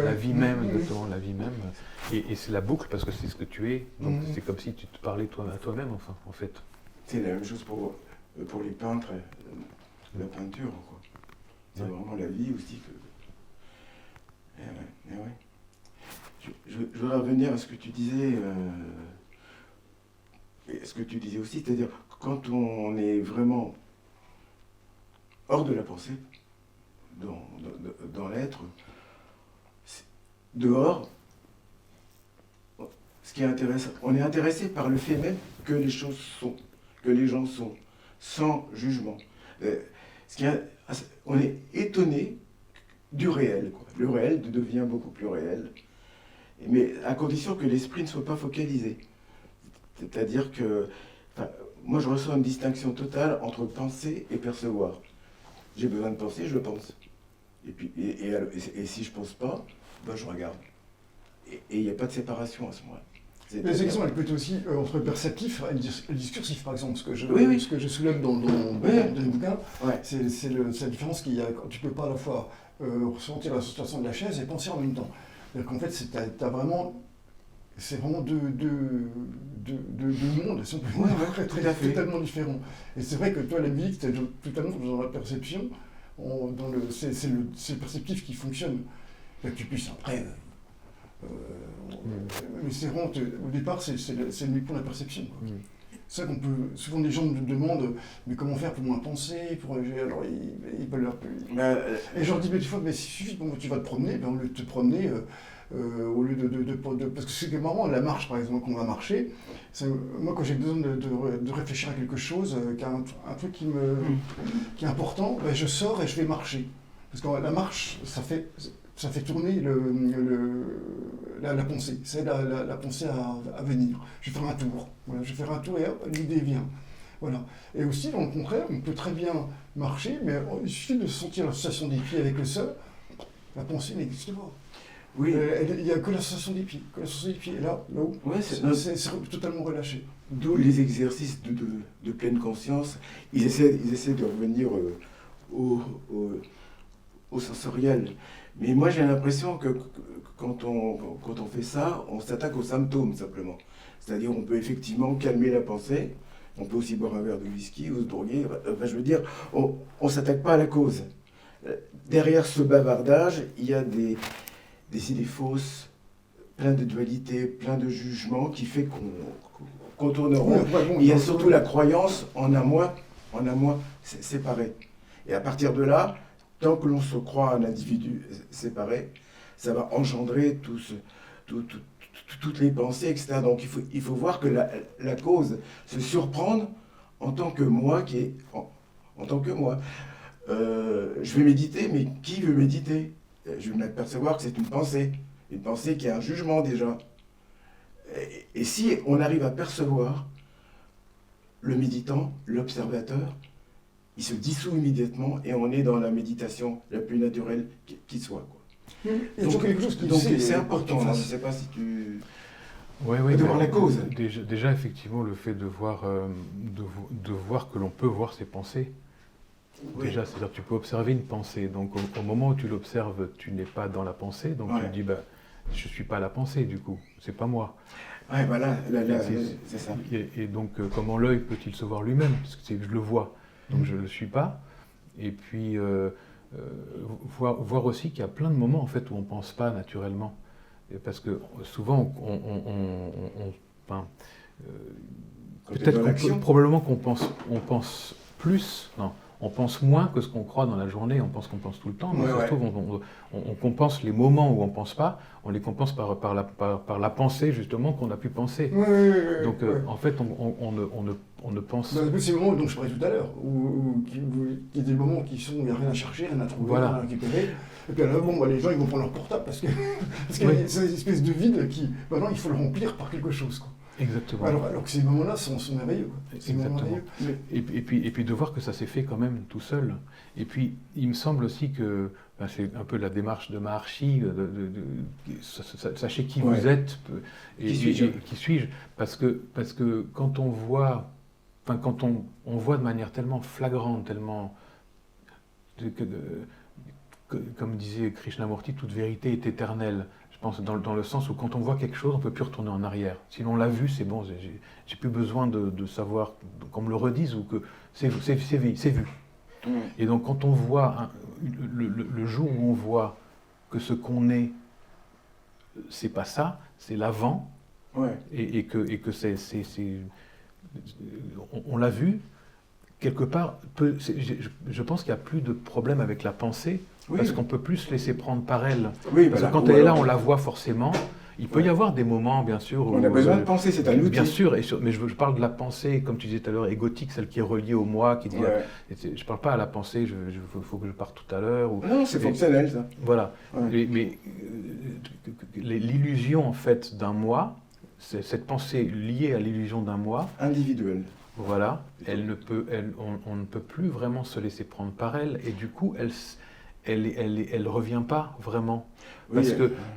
Speaker 3: la vie même, exactement, la vie même. Et c'est la boucle, parce que c'est ce que tu es, donc c'est comme si tu te parlais à toi-même, enfin, en fait.
Speaker 2: C'est la même chose pour les peintres, la peinture, quoi. C'est vraiment la vie aussi que... je voudrais revenir à ce que tu disais, et ce que tu disais aussi, c'est-à-dire quand on est vraiment hors de la pensée, dans l'être, dehors, ce qui est intéressant, on est intéressé par le fait même que les choses sont, que les gens sont, sans jugement. On est étonné du réel, quoi. Le réel devient beaucoup plus réel, mais à condition que l'esprit ne soit pas focalisé. C'est-à-dire que, moi je ressens une distinction totale entre penser et percevoir. J'ai besoin de penser, je pense. Et puis, et si je pense pas, ben je regarde. Et il n'y a pas de séparation à ce moment-là.
Speaker 1: Mais la sélection, elle peut être aussi entre perceptif et discursif, par exemple. Ce que je,
Speaker 2: Oui.
Speaker 1: ce que je soulève dans le bouquin,
Speaker 2: Ouais.
Speaker 1: c'est la différence qu'il y a. Tu peux pas à la fois ressentir la sensation de la chaise et penser en même temps. C'est-à-dire qu'en fait, c'est vraiment deux mondes, si on peut dire, totalement différents. Et c'est vrai que toi, la musique, c'est totalement dans la perception, c'est le perceptif qui fonctionne. Que tu puisses après. Mais c'est vraiment, au départ, c'est uniquement la perception. Quoi. C'est ça qu'on peut. Souvent, les gens me demandent mais comment faire pour moins penser alors, ils veulent. Et je leur dis mais des fois, mais il suffit, tu vas te promener, au lieu de te promener. Au lieu parce que c'est marrant, la marche par exemple, qu'on va marcher, moi quand j'ai besoin de réfléchir à quelque chose, un truc qui est important, ben, je sors et je vais marcher. Parce que la marche, ça fait tourner la pensée, c'est la pensée à venir. Je vais faire un tour, voilà, je vais faire un tour et hop, l'idée vient. Voilà. Et aussi, dans le contraire, on peut très bien marcher, mais il suffit de sentir l'association des pieds avec le sol, la pensée n'existe pas.
Speaker 2: Oui.
Speaker 1: Il n'y a que l'association des pieds. Et là-haut,
Speaker 2: Ouais,
Speaker 1: c'est totalement relâché.
Speaker 2: D'où les exercices de pleine conscience. Ils essaient de revenir au sensoriel. Mais moi, j'ai l'impression que quand on fait ça, on s'attaque aux symptômes, simplement. C'est-à-dire, on peut effectivement calmer la pensée. On peut aussi boire un verre de whisky ou se droguer. Enfin, je veux dire, on ne s'attaque pas à la cause. Derrière ce bavardage, il y a des idées fausses, plein de dualités, plein de jugements qui fait qu'on tourne rond. Il y a surtout la croyance en un moi séparé. Et à partir de là, tant que l'on se croit un individu séparé, ça va engendrer toutes les pensées, etc. Donc il faut voir que la cause, se surprendre en tant que moi, en tant que moi. Je vais méditer, mais qui veut méditer ? Je vais m'apercevoir que c'est une pensée qui est un jugement déjà. Et si on arrive à percevoir le méditant, l'observateur, il se dissout immédiatement et on est dans la méditation la plus naturelle qui soit. Quoi. Donc c'est important, je ne sais pas si tu...
Speaker 3: Oui,
Speaker 2: de voir la cause.
Speaker 3: Déjà, effectivement, le fait de voir que l'on peut voir ses pensées.
Speaker 2: Oui.
Speaker 3: Déjà, c'est-à-dire que tu peux observer une pensée. Donc, au moment où tu l'observes, tu n'es pas dans la pensée. Donc, tu te dis, je ne suis pas la pensée, du coup. C'est pas moi.
Speaker 2: Ouais, voilà, c'est ça.
Speaker 3: Et donc, comment l'œil peut-il se voir lui-même ? Parce que je le vois, donc je ne le suis pas. Et puis, voir aussi qu'il y a plein de moments, en fait, où on ne pense pas naturellement. Et parce que souvent, probablement qu'on pense plus... Non, on pense moins que ce qu'on croit dans la journée, on pense qu'on pense tout le temps, mais ça se trouve, on compense les moments où on ne pense pas, on les compense par la pensée, justement, qu'on a pu penser. Donc, en fait, on ne pense...
Speaker 1: C'est le moment dont je parlais tout à l'heure, où il y a des moments où il n'y a rien à chercher, rien à trouver, rien à récupérer. Et puis là, les gens, ils vont prendre leur portable parce qu'il y a cette espèce de vide qui, maintenant, il faut le remplir par quelque chose, quoi.
Speaker 3: Exactement.
Speaker 1: Alors que ces moments-là sont merveilleux.
Speaker 3: Exactement. Et puis de voir que ça s'est fait quand même tout seul. Et puis il me semble aussi que c'est un peu la démarche de Maharshi, sachez qui vous êtes et qui suis-je. Parce que quand on voit, quand on voit de manière tellement flagrante, tellement comme disait Krishnamurti, toute vérité est éternelle. Je pense dans le sens où quand on voit quelque chose, on ne peut plus retourner en arrière. Si l'on l'a vu, c'est bon, j'ai plus besoin de savoir qu'on me le redise ou que c'est vu. Et donc quand on voit, le jour où on voit que ce qu'on est c'est pas ça, c'est l'avant,
Speaker 2: Ouais.
Speaker 3: et que on l'a vu, quelque part, je pense qu'il n'y a plus de problème avec la pensée,
Speaker 2: Oui.
Speaker 3: parce qu'on peut plus se laisser prendre par elle.
Speaker 2: Oui,
Speaker 3: Parce
Speaker 2: voilà.
Speaker 3: que quand
Speaker 2: Ou
Speaker 3: elle est là,
Speaker 2: alors,
Speaker 3: on la voit forcément. Il peut y avoir des moments, bien sûr,
Speaker 2: on a
Speaker 3: où,
Speaker 2: besoin de penser, c'est un outil.
Speaker 3: bien sûr, mais je parle de la pensée, comme tu disais tout à l'heure, égotique, celle qui est reliée au moi, qui dit,
Speaker 2: Ouais.
Speaker 3: je ne parle pas à la pensée, faut que je parte tout à l'heure.
Speaker 2: Non, c'est fonctionnel, ça.
Speaker 3: Voilà.
Speaker 2: Ouais.
Speaker 3: Mais l'illusion, en fait, d'un moi, c'est cette pensée liée à l'illusion d'un moi,
Speaker 2: Individuel.
Speaker 3: voilà, on ne peut plus vraiment se laisser prendre par elle, et du coup, elle revient pas vraiment.
Speaker 2: Oui,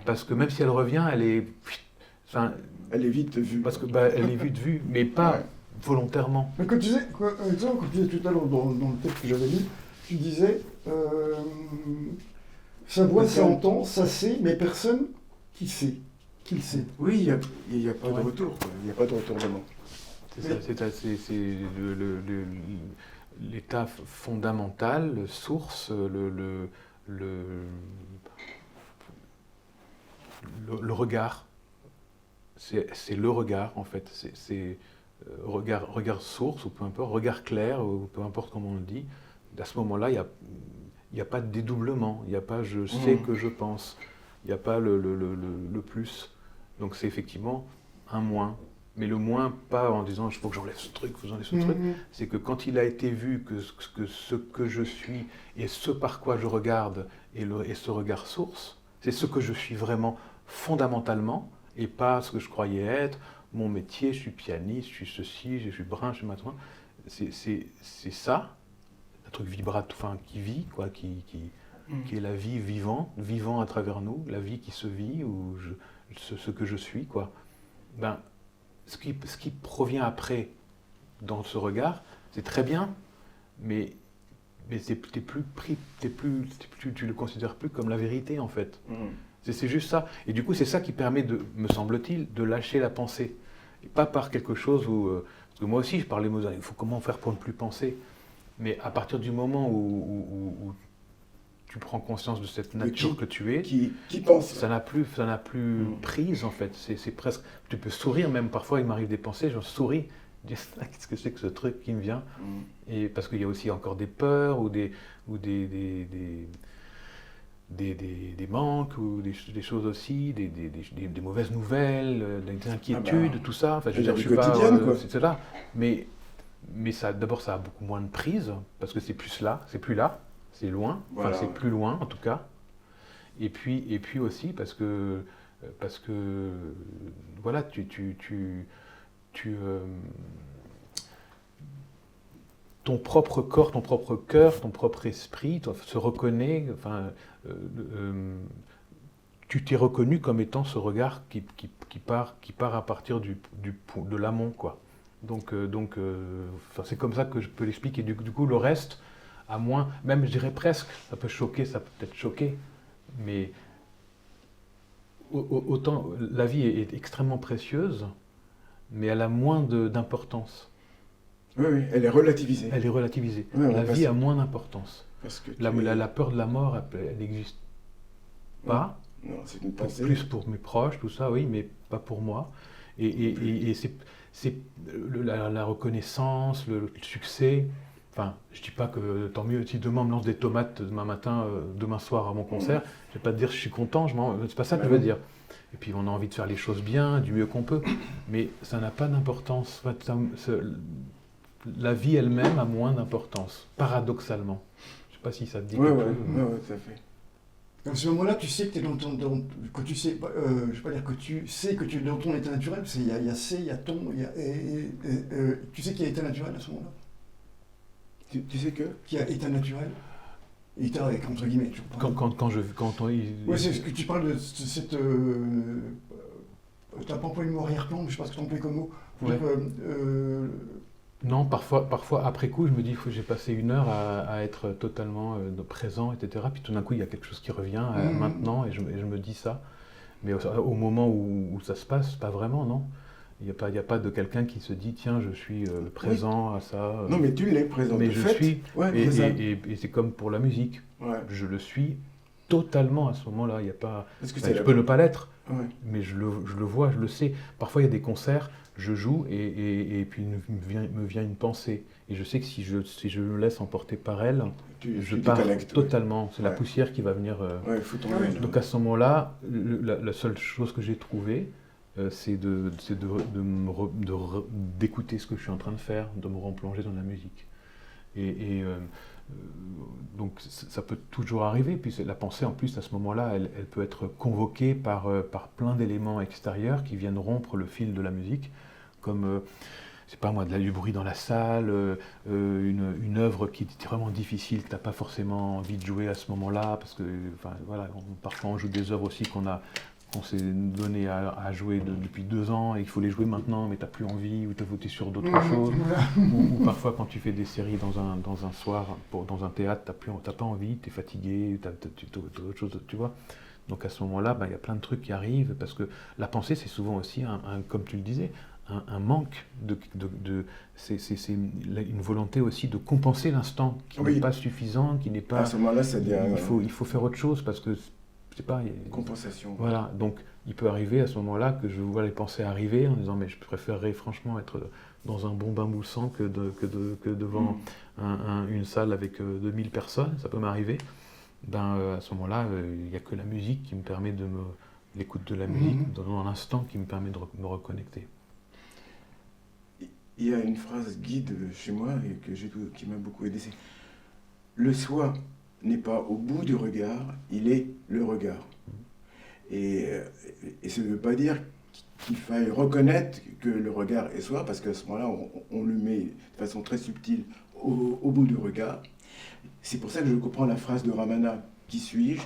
Speaker 3: Parce que même si elle revient, elle est... Enfin,
Speaker 2: elle est vite vue.
Speaker 3: parce que elle est vite vue, mais pas
Speaker 2: Ouais.
Speaker 3: volontairement.
Speaker 1: Mais quand tu disais, exemple, quand tu disais tout à l'heure dans le texte que j'avais lu, tu disais ça voit, ça entend, ça sait, mais personne qui sait, qui le sait.
Speaker 2: Oui, il n'y a pas
Speaker 3: Ouais.
Speaker 2: de retour, quoi. Il n'y a pas de retournement.
Speaker 3: C'est l'état fondamental, source, le regard. C'est le regard, en fait. C'est regard source, ou peu importe, regard clair, ou peu importe comment on le dit. À ce moment-là, il n'y a pas de dédoublement, il n'y a pas je sais que je pense, il n'y a pas le plus. Donc c'est effectivement un moins. Mais le moins, pas en disant il faut que j'enlève ce truc, faut que j'enlève ce truc. C'est que quand il a été vu que ce que je suis et ce par quoi je regarde et ce regard source, c'est ce que je suis vraiment fondamentalement et pas ce que je croyais être. Mon métier, je suis pianiste, je suis ceci, je suis brun, je suis machin. C'est ça, un truc vibrato, enfin qui vit, quoi, qui est la vie vivant à travers nous, la vie qui se vit, ou ce que je suis, quoi. Ben, ce qui provient après dans ce regard, c'est très bien, mais tu le considères plus comme la vérité, en fait. C'est juste ça. Et du coup, c'est ça qui permet, me semble-t-il, de lâcher la pensée. Et pas par quelque chose où... parce que moi aussi, je parlais aux autres, il faut comment faire pour ne plus penser. Mais à partir du moment où tu prends conscience de cette nature que tu es,
Speaker 2: qui pense.
Speaker 3: ça n'a plus prise, en fait. C'est presque... Tu peux sourire, même parfois, il m'arrive des pensées, je souris. Je dis, qu'est-ce que c'est que ce truc qui me vient? Et parce qu'il y a aussi encore des peurs, ou des manques, ou des choses aussi, des mauvaises nouvelles, des inquiétudes, tout ça. Enfin, je veux dire, je suis pas... c'est là. Mais ça, d'abord, ça a beaucoup moins de prise, parce que c'est plus là, c'est loin,
Speaker 2: Voilà.
Speaker 3: enfin c'est plus loin en tout cas. Et puis aussi parce que voilà, ton propre corps, ton propre cœur, ton propre esprit se reconnaît, enfin, tu t'es reconnu comme étant ce regard qui part à partir de l'amont, quoi. Donc, c'est comme ça que je peux l'expliquer. Du coup, le reste, à moins, même je dirais presque, ça peut peut-être choquer, mais autant la vie est extrêmement précieuse, mais elle a moins d'importance.
Speaker 2: Oui, elle est relativisée.
Speaker 3: Elle est relativisée.
Speaker 2: Oui,
Speaker 3: la vie a moins d'importance.
Speaker 2: Parce que
Speaker 3: la peur de la mort, elle n'existe pas.
Speaker 2: Non, c'est une pensée.
Speaker 3: Plus pour mes proches, tout ça, oui, mais pas pour moi. Et c'est la reconnaissance, le succès. Enfin, je dis pas que tant mieux si demain on me lance des tomates demain soir à mon concert, je vais pas te dire je suis content, c'est pas ça que je veux dire. Et puis on a envie de faire les choses bien, du mieux qu'on peut, mais ça n'a pas d'importance. La vie elle-même a moins d'importance, paradoxalement. Je sais pas si ça te dit quelque chose.
Speaker 2: Oui, tout à fait.
Speaker 1: À ce moment-là, tu sais que tu es quand tu sais, je vais pas dire que tu sais que tu es dans ton état naturel, parce qu'il y a c'est, il y a ton, tu sais qu'il y a état naturel à ce moment-là.
Speaker 2: Tu sais que
Speaker 1: Qu'il y a état naturel, état avec entre guillemets.
Speaker 3: Oui,
Speaker 1: c'est ce que tu parles de cette. T'as pas employé le mot arrière-plan, mais je sais pas ce que tu emploies comme mot.
Speaker 3: Ouais. Non, parfois après coup, je me dis que j'ai passé 1 heure à être totalement présent, etc. Puis tout d'un coup, il y a quelque chose qui revient maintenant, et je me dis ça. Mais au moment où ça se passe, pas vraiment, non. Il n'y a pas de quelqu'un qui se dit tiens, je suis présent à ça.
Speaker 2: Non, mais tu l'es présent.
Speaker 3: Mais
Speaker 2: de
Speaker 3: je
Speaker 2: fait.
Speaker 3: suis.
Speaker 2: Ouais,
Speaker 3: et c'est comme pour la musique.
Speaker 2: Ouais.
Speaker 3: Je le suis totalement à ce moment-là. Il y a pas.
Speaker 2: Parce que
Speaker 3: Je peux ne pas l'être,
Speaker 2: Ouais.
Speaker 3: mais je le vois, je le sais. Parfois, il y a des concerts, je joue et puis me vient une pensée. Et je sais que si je me laisse emporter par elle, je
Speaker 2: Tu
Speaker 3: pars
Speaker 2: déconnectes.
Speaker 3: totalement. C'est la
Speaker 2: Ouais.
Speaker 3: poussière qui va venir.
Speaker 2: Ouais, il faut tomber.
Speaker 1: Ah oui.
Speaker 2: Là.
Speaker 3: Donc à ce moment-là, la seule chose que j'ai trouvée, c'est d'écouter ce que je suis en train de faire, de me replonger dans la musique. Donc ça peut toujours arriver. Puis la pensée, en plus, à ce moment-là, elle peut être convoquée par plein d'éléments extérieurs qui viennent rompre le fil de la musique, comme, c'est pas moi, du bruit dans la salle, une œuvre qui est vraiment difficile, que tu n'as pas forcément envie de jouer à ce moment-là, parce que voilà, parfois on joue des œuvres aussi qu'on s'est donné à jouer depuis 2 ans et il faut les jouer maintenant, mais tu n'as plus envie ou tu es sur d'autres choses. Ou parfois quand tu fais des séries dans un soir, dans un théâtre, tu n'as pas envie, tu es fatigué, tu as autre chose, tu vois. Donc à ce moment-là, il y a plein de trucs qui arrivent, parce que la pensée, c'est souvent aussi, comme tu le disais, un manque c'est une volonté aussi de compenser l'instant qui n'est pas suffisant, qui n'est pas.
Speaker 2: À ce moment-là, ça devient.
Speaker 3: Il faut faire autre chose parce que c'est pas.
Speaker 2: Compensation.
Speaker 3: Voilà, donc il peut arriver à ce moment-là que je vois les pensées arriver en disant mais je préférerais franchement être dans un bon bain moussant que devant une salle avec 2000 personnes, ça peut m'arriver. À ce moment-là, il n'y a que la musique qui me permet l'écoute de la musique dans l'instant qui me permet de me reconnecter.
Speaker 2: Il y a une phrase guide chez moi et qui m'a beaucoup aidé, c'est « Le soi n'est pas au bout du regard, il est le regard ». Et ça ne veut pas dire qu'il faille reconnaître que le regard est soi, parce qu'à ce moment-là, on le met de façon très subtile au bout du regard. C'est pour ça que je comprends la phrase de Ramana « Qui suis-je ?»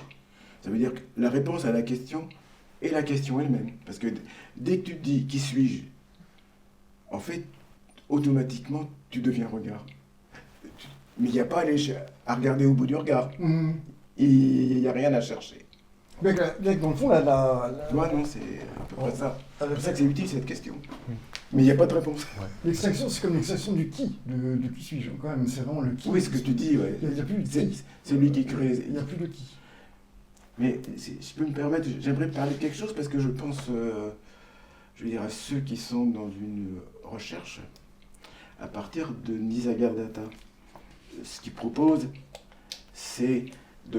Speaker 2: Ça veut dire que la réponse à la question est la question elle-même. Parce que dès que tu te dis « Qui suis-je ?» en fait, automatiquement, tu deviens regard. Mais il n'y a pas à regarder au bout du regard. Il n'y a rien à chercher.
Speaker 1: Mais dans le fond,
Speaker 2: Ouais, non, c'est à peu près ça. C'est pour ça que c'est utile, cette question. Mais il n'y a pas de réponse.
Speaker 3: Ouais.
Speaker 1: L'extraction, c'est comme l'extraction du qui, de qui suis-je, quand même, c'est vraiment le qui.
Speaker 2: Oui, ce que tu dis, ouais.
Speaker 1: Il n'y a plus le qui.
Speaker 2: C'est lui qui crée.
Speaker 1: Il n'y a plus le qui.
Speaker 2: Mais si je peux me permettre, j'aimerais parler de quelque chose parce que je pense, je veux dire, à ceux qui sont dans une recherche à partir de Nisargadatta. Ce qu'il propose, c'est ce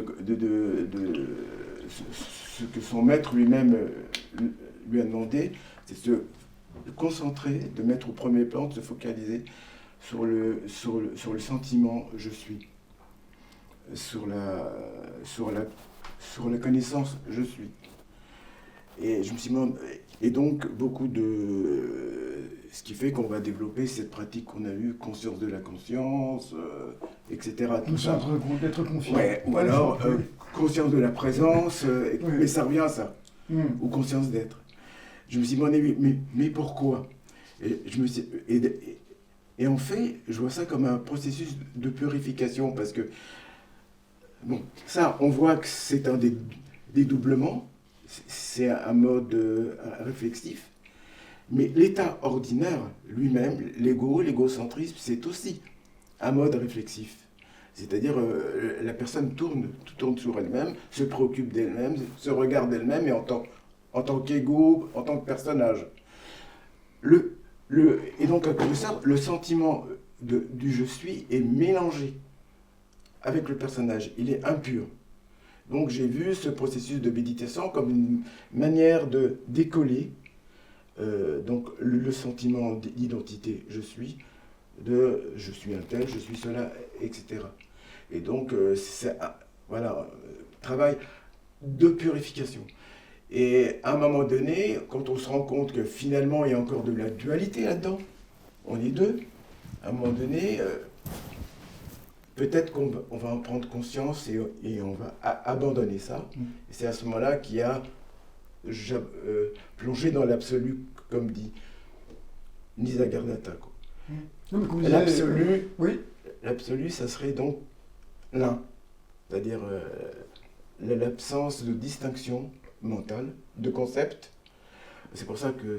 Speaker 2: que son maître lui-même lui a demandé, c'est de se concentrer, de mettre au premier plan, de se focaliser sur le sentiment « je suis », sur la connaissance « je suis ». Et je me suis demandé, et donc beaucoup ce qui fait qu'on va développer cette pratique qu'on a eue, conscience de la conscience, etc. Tout ça.
Speaker 1: D'être conscient.
Speaker 2: Ouais, ou alors conscience de la présence, mais ça revient à ça, ou conscience d'être. Je me suis demandé, mais pourquoi? Et en fait, je vois ça comme un processus de purification, parce que, bon, ça, on voit que c'est un dédoublement, c'est un mode réflexif, mais l'état ordinaire lui-même, l'égocentrisme, c'est aussi un mode réflexif. C'est-à-dire, la personne tourne sur elle-même, se préoccupe d'elle-même, se regarde d'elle-même, et en tant qu'ego, en tant que personnage. Et donc, à cause de ça, le sentiment du je suis est mélangé avec le personnage. Il est impur. Donc, j'ai vu ce processus de méditation comme une manière de décoller donc le sentiment d'identité je suis un tel, je suis cela, etc. Et donc, c'est un travail de purification. Et à un moment donné, quand on se rend compte que finalement il y a encore de la dualité là-dedans, on est deux, à un moment donné, peut-être qu'on va en prendre conscience et on va abandonner ça. Et c'est à ce moment-là qu'il y a plongé dans l'absolu, comme dit Nisargadatta. L'absolu, ça serait donc l'un, c'est-à-dire l'absence de distinction mentale, de concept. C'est pour ça que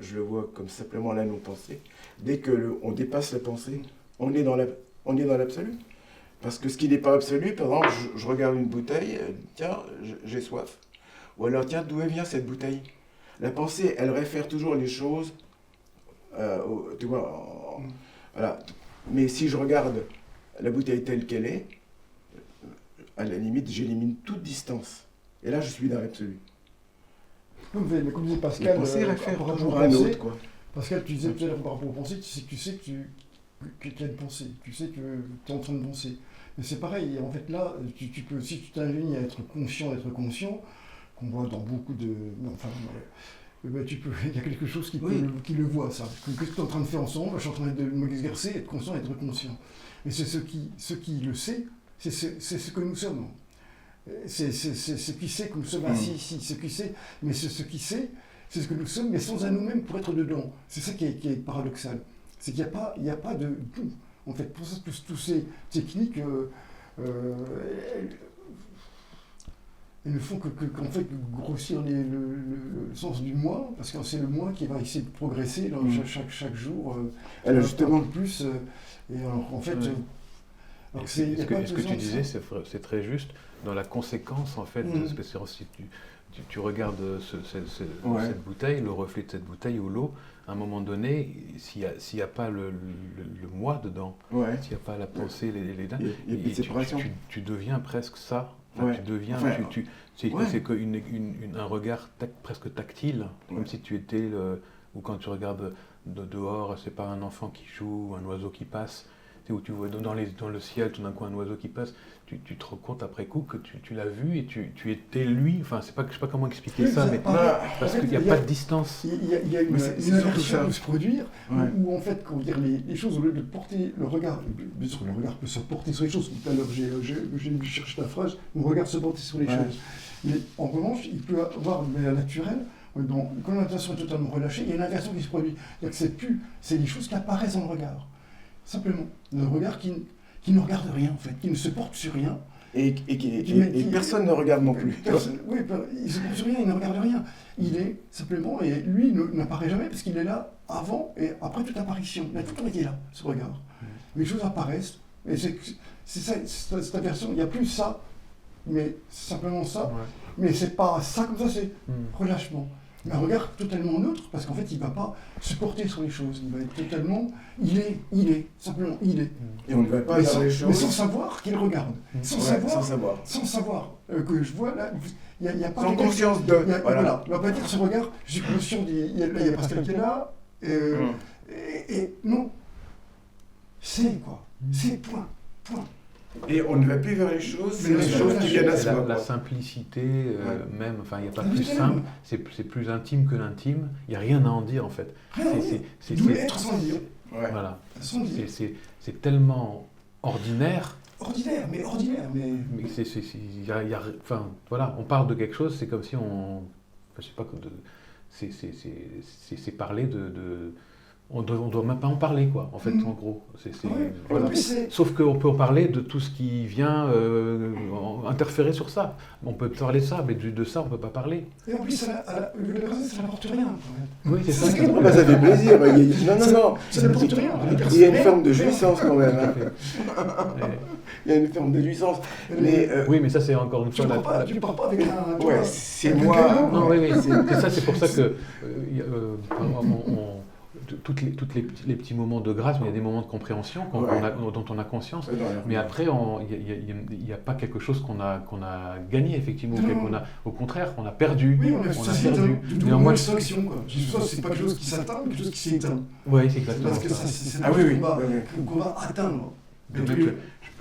Speaker 2: je le vois comme simplement la non-pensée. Dès qu'on dépasse la pensée, on est dans l'absolu. Parce que ce qui n'est pas absolu, par exemple, je regarde une bouteille, tiens, j'ai soif. Ou alors, tiens, d'où elle vient cette bouteille? La pensée, elle réfère toujours les choses, tu vois, voilà. Mais si je regarde la bouteille telle qu'elle est, à la limite, j'élimine toute distance. Et là, je suis dans l'absolu.
Speaker 1: Comme disait
Speaker 2: La
Speaker 1: Pascal,
Speaker 2: pensée réfère
Speaker 1: par rapport
Speaker 2: toujours
Speaker 1: aux
Speaker 2: à un
Speaker 1: pensées,
Speaker 2: autre, quoi.
Speaker 1: Pascal, tu disais tout à l'heure par rapport aux pensées, tu sais que tu as une pensée, tu sais que tu es en train de penser. Mais c'est pareil, en fait là, tu peux, si tu t'invites à être conscient d'être conscient, qu'on voit dans beaucoup de... Enfin, ben, il y a quelque chose qui le voit, ça. Que tu es en train de faire ensemble, je suis en train de m'exercer, être conscient, être conscient. Et c'est ce qui le sait, c'est ce que nous sommes. C'est ce qui sait que nous sommes assis ici, ce qui sait, mais c'est ce qui sait, c'est ce que nous sommes, mais sans à nous-mêmes pour être dedans. C'est ça qui est paradoxal. C'est qu'il n'y a pas de tout. En fait, pour ça, tous ces techniques, elles ne font qu'en fait, grossir le sens du moi, parce que c'est le moi qui va essayer de progresser dans chaque jour,
Speaker 2: Alors justement,
Speaker 1: un peu plus. Et alors, en fait,
Speaker 3: ce que tu disais, c'est très juste. Dans la conséquence, en fait, spécialement si tu regardes cette bouteille, le reflet de cette bouteille ou l'eau, à un moment donné, s'il n'y a pas le moi dedans, s'il n'y a pas la pensée, tu deviens presque ça. Enfin, tu deviens, c'est un regard presque tactile, comme si tu étais, ou quand tu regardes dehors, c'est pas un enfant qui joue, un oiseau qui passe, où tu vois dans le ciel tout d'un coup un oiseau qui passe, tu te rends compte après coup que tu l'as vu et tu étais lui, enfin je sais pas comment expliquer ça, mais parce qu'il n'y a pas de distance.
Speaker 1: Il y a une inversion de se produire, où en fait, comment dire, les choses, au lieu de porter le regard, bien sûr le regard peut se porter sur les choses, tout à l'heure j'ai cherché ta phrase, mon regard se porter sur les choses, mais en revanche il peut avoir de manière naturelle, quand l'attention est totalement relâchée, il y a une inversion qui se produit, c'est des choses qui apparaissent dans le regard. Simplement, le regard qui ne regarde rien en fait, qui ne se porte sur rien.
Speaker 2: Et personne ne regarde non plus.
Speaker 1: Oui, il ne se porte sur rien, il ne regarde rien. Il est simplement, et lui n'apparaît jamais parce qu'il est là avant et après toute apparition. Il a tout le temps été là, ce regard. Les choses apparaissent, et c'est ça, cette inversion, il n'y a plus ça, mais simplement ça. Mais c'est pas ça comme ça, c'est relâchement. Mais un regard totalement neutre, parce qu'en fait, il ne va pas se porter sur les choses. Il va être totalement... Il est, simplement, il est.
Speaker 2: Et on ne va pas dans les choses...
Speaker 1: Mais sans savoir qu'il regarde. Sans savoir que je vois là... Il y a pas
Speaker 2: sans conscience de...
Speaker 1: Voilà. On ne va pas dire ce regard, je suis conscient, il y a Pascal qui est là, et non. C'est quoi. C'est point.
Speaker 2: Et on ne va plus vers les choses, c'est les choses qui viennent à soi.
Speaker 3: La simplicité, même, enfin, il n'y a pas plus simple, c'est plus intime que l'intime, il n'y a rien à en dire en fait.
Speaker 1: C'est être sans dire.
Speaker 3: Voilà. C'est tellement ordinaire.
Speaker 1: Ordinaire. Mais
Speaker 3: enfin, voilà, on parle de quelque chose, c'est comme si je sais pas, c'est parler de on doit même pas en parler, quoi, en fait, en gros. Voilà. Sauf qu'on peut en parler de tout ce qui vient interférer sur ça. On peut parler de ça, mais de ça, on ne peut pas parler.
Speaker 1: Et en plus, ça n'apporte rien.
Speaker 3: Oui, c'est ça.
Speaker 2: Ça fait plaisir. Non.
Speaker 1: Ça n'apporte rien.
Speaker 2: Il y a une forme de jouissance, quand même. Il y a une forme de jouissance.
Speaker 3: Oui, mais ça, c'est encore une fois...
Speaker 1: Tu ne pars pas avec un...
Speaker 2: Ouais, c'est moi.
Speaker 3: Non, oui. C'est pour ça que... Tous les petits moments de grâce, mais il y a des moments de compréhension dont on a conscience. Mais après, il n'y a pas quelque chose qu'on a gagné, effectivement. Au contraire, on a perdu.
Speaker 1: Oui, on a perdu. Néanmoins, c'est pas quelque chose qui s'atteint, quelque chose qui s'éteint.
Speaker 3: Oui, c'est exactement ça.
Speaker 1: Parce que c'est qu'on va atteindre.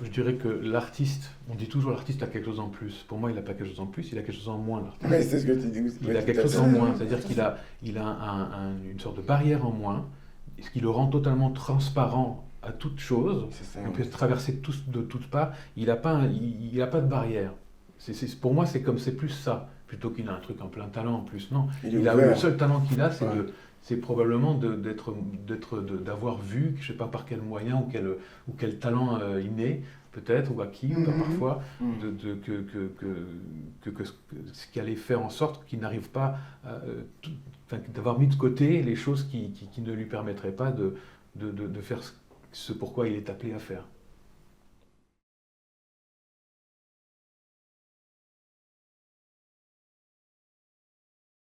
Speaker 3: Je dirais que l'artiste, on dit toujours l'artiste a quelque chose en plus. Pour moi, il n'a pas quelque chose en plus, il a quelque chose en moins, l'artiste.
Speaker 2: Oui, c'est ce que tu dis aussi.
Speaker 3: Il a quelque chose en moins, c'est-à-dire qu'il a une sorte de barrière en moins, ce qui le rend totalement transparent à toute chose. On peut se traverser de toutes parts. Il n'a pas de barrière. Pour moi, c'est plus ça, plutôt qu'il a un truc en plein talent en plus. Non, le seul talent qu'il a, c'est probablement d'avoir vu, je ne sais pas par quel moyen ou quel talent inné, peut-être, ou acquis, parfois, ce qui allait faire en sorte qu'il n'arrive pas, d'avoir mis de côté les choses qui ne lui permettraient pas de faire ce pourquoi il est appelé à faire.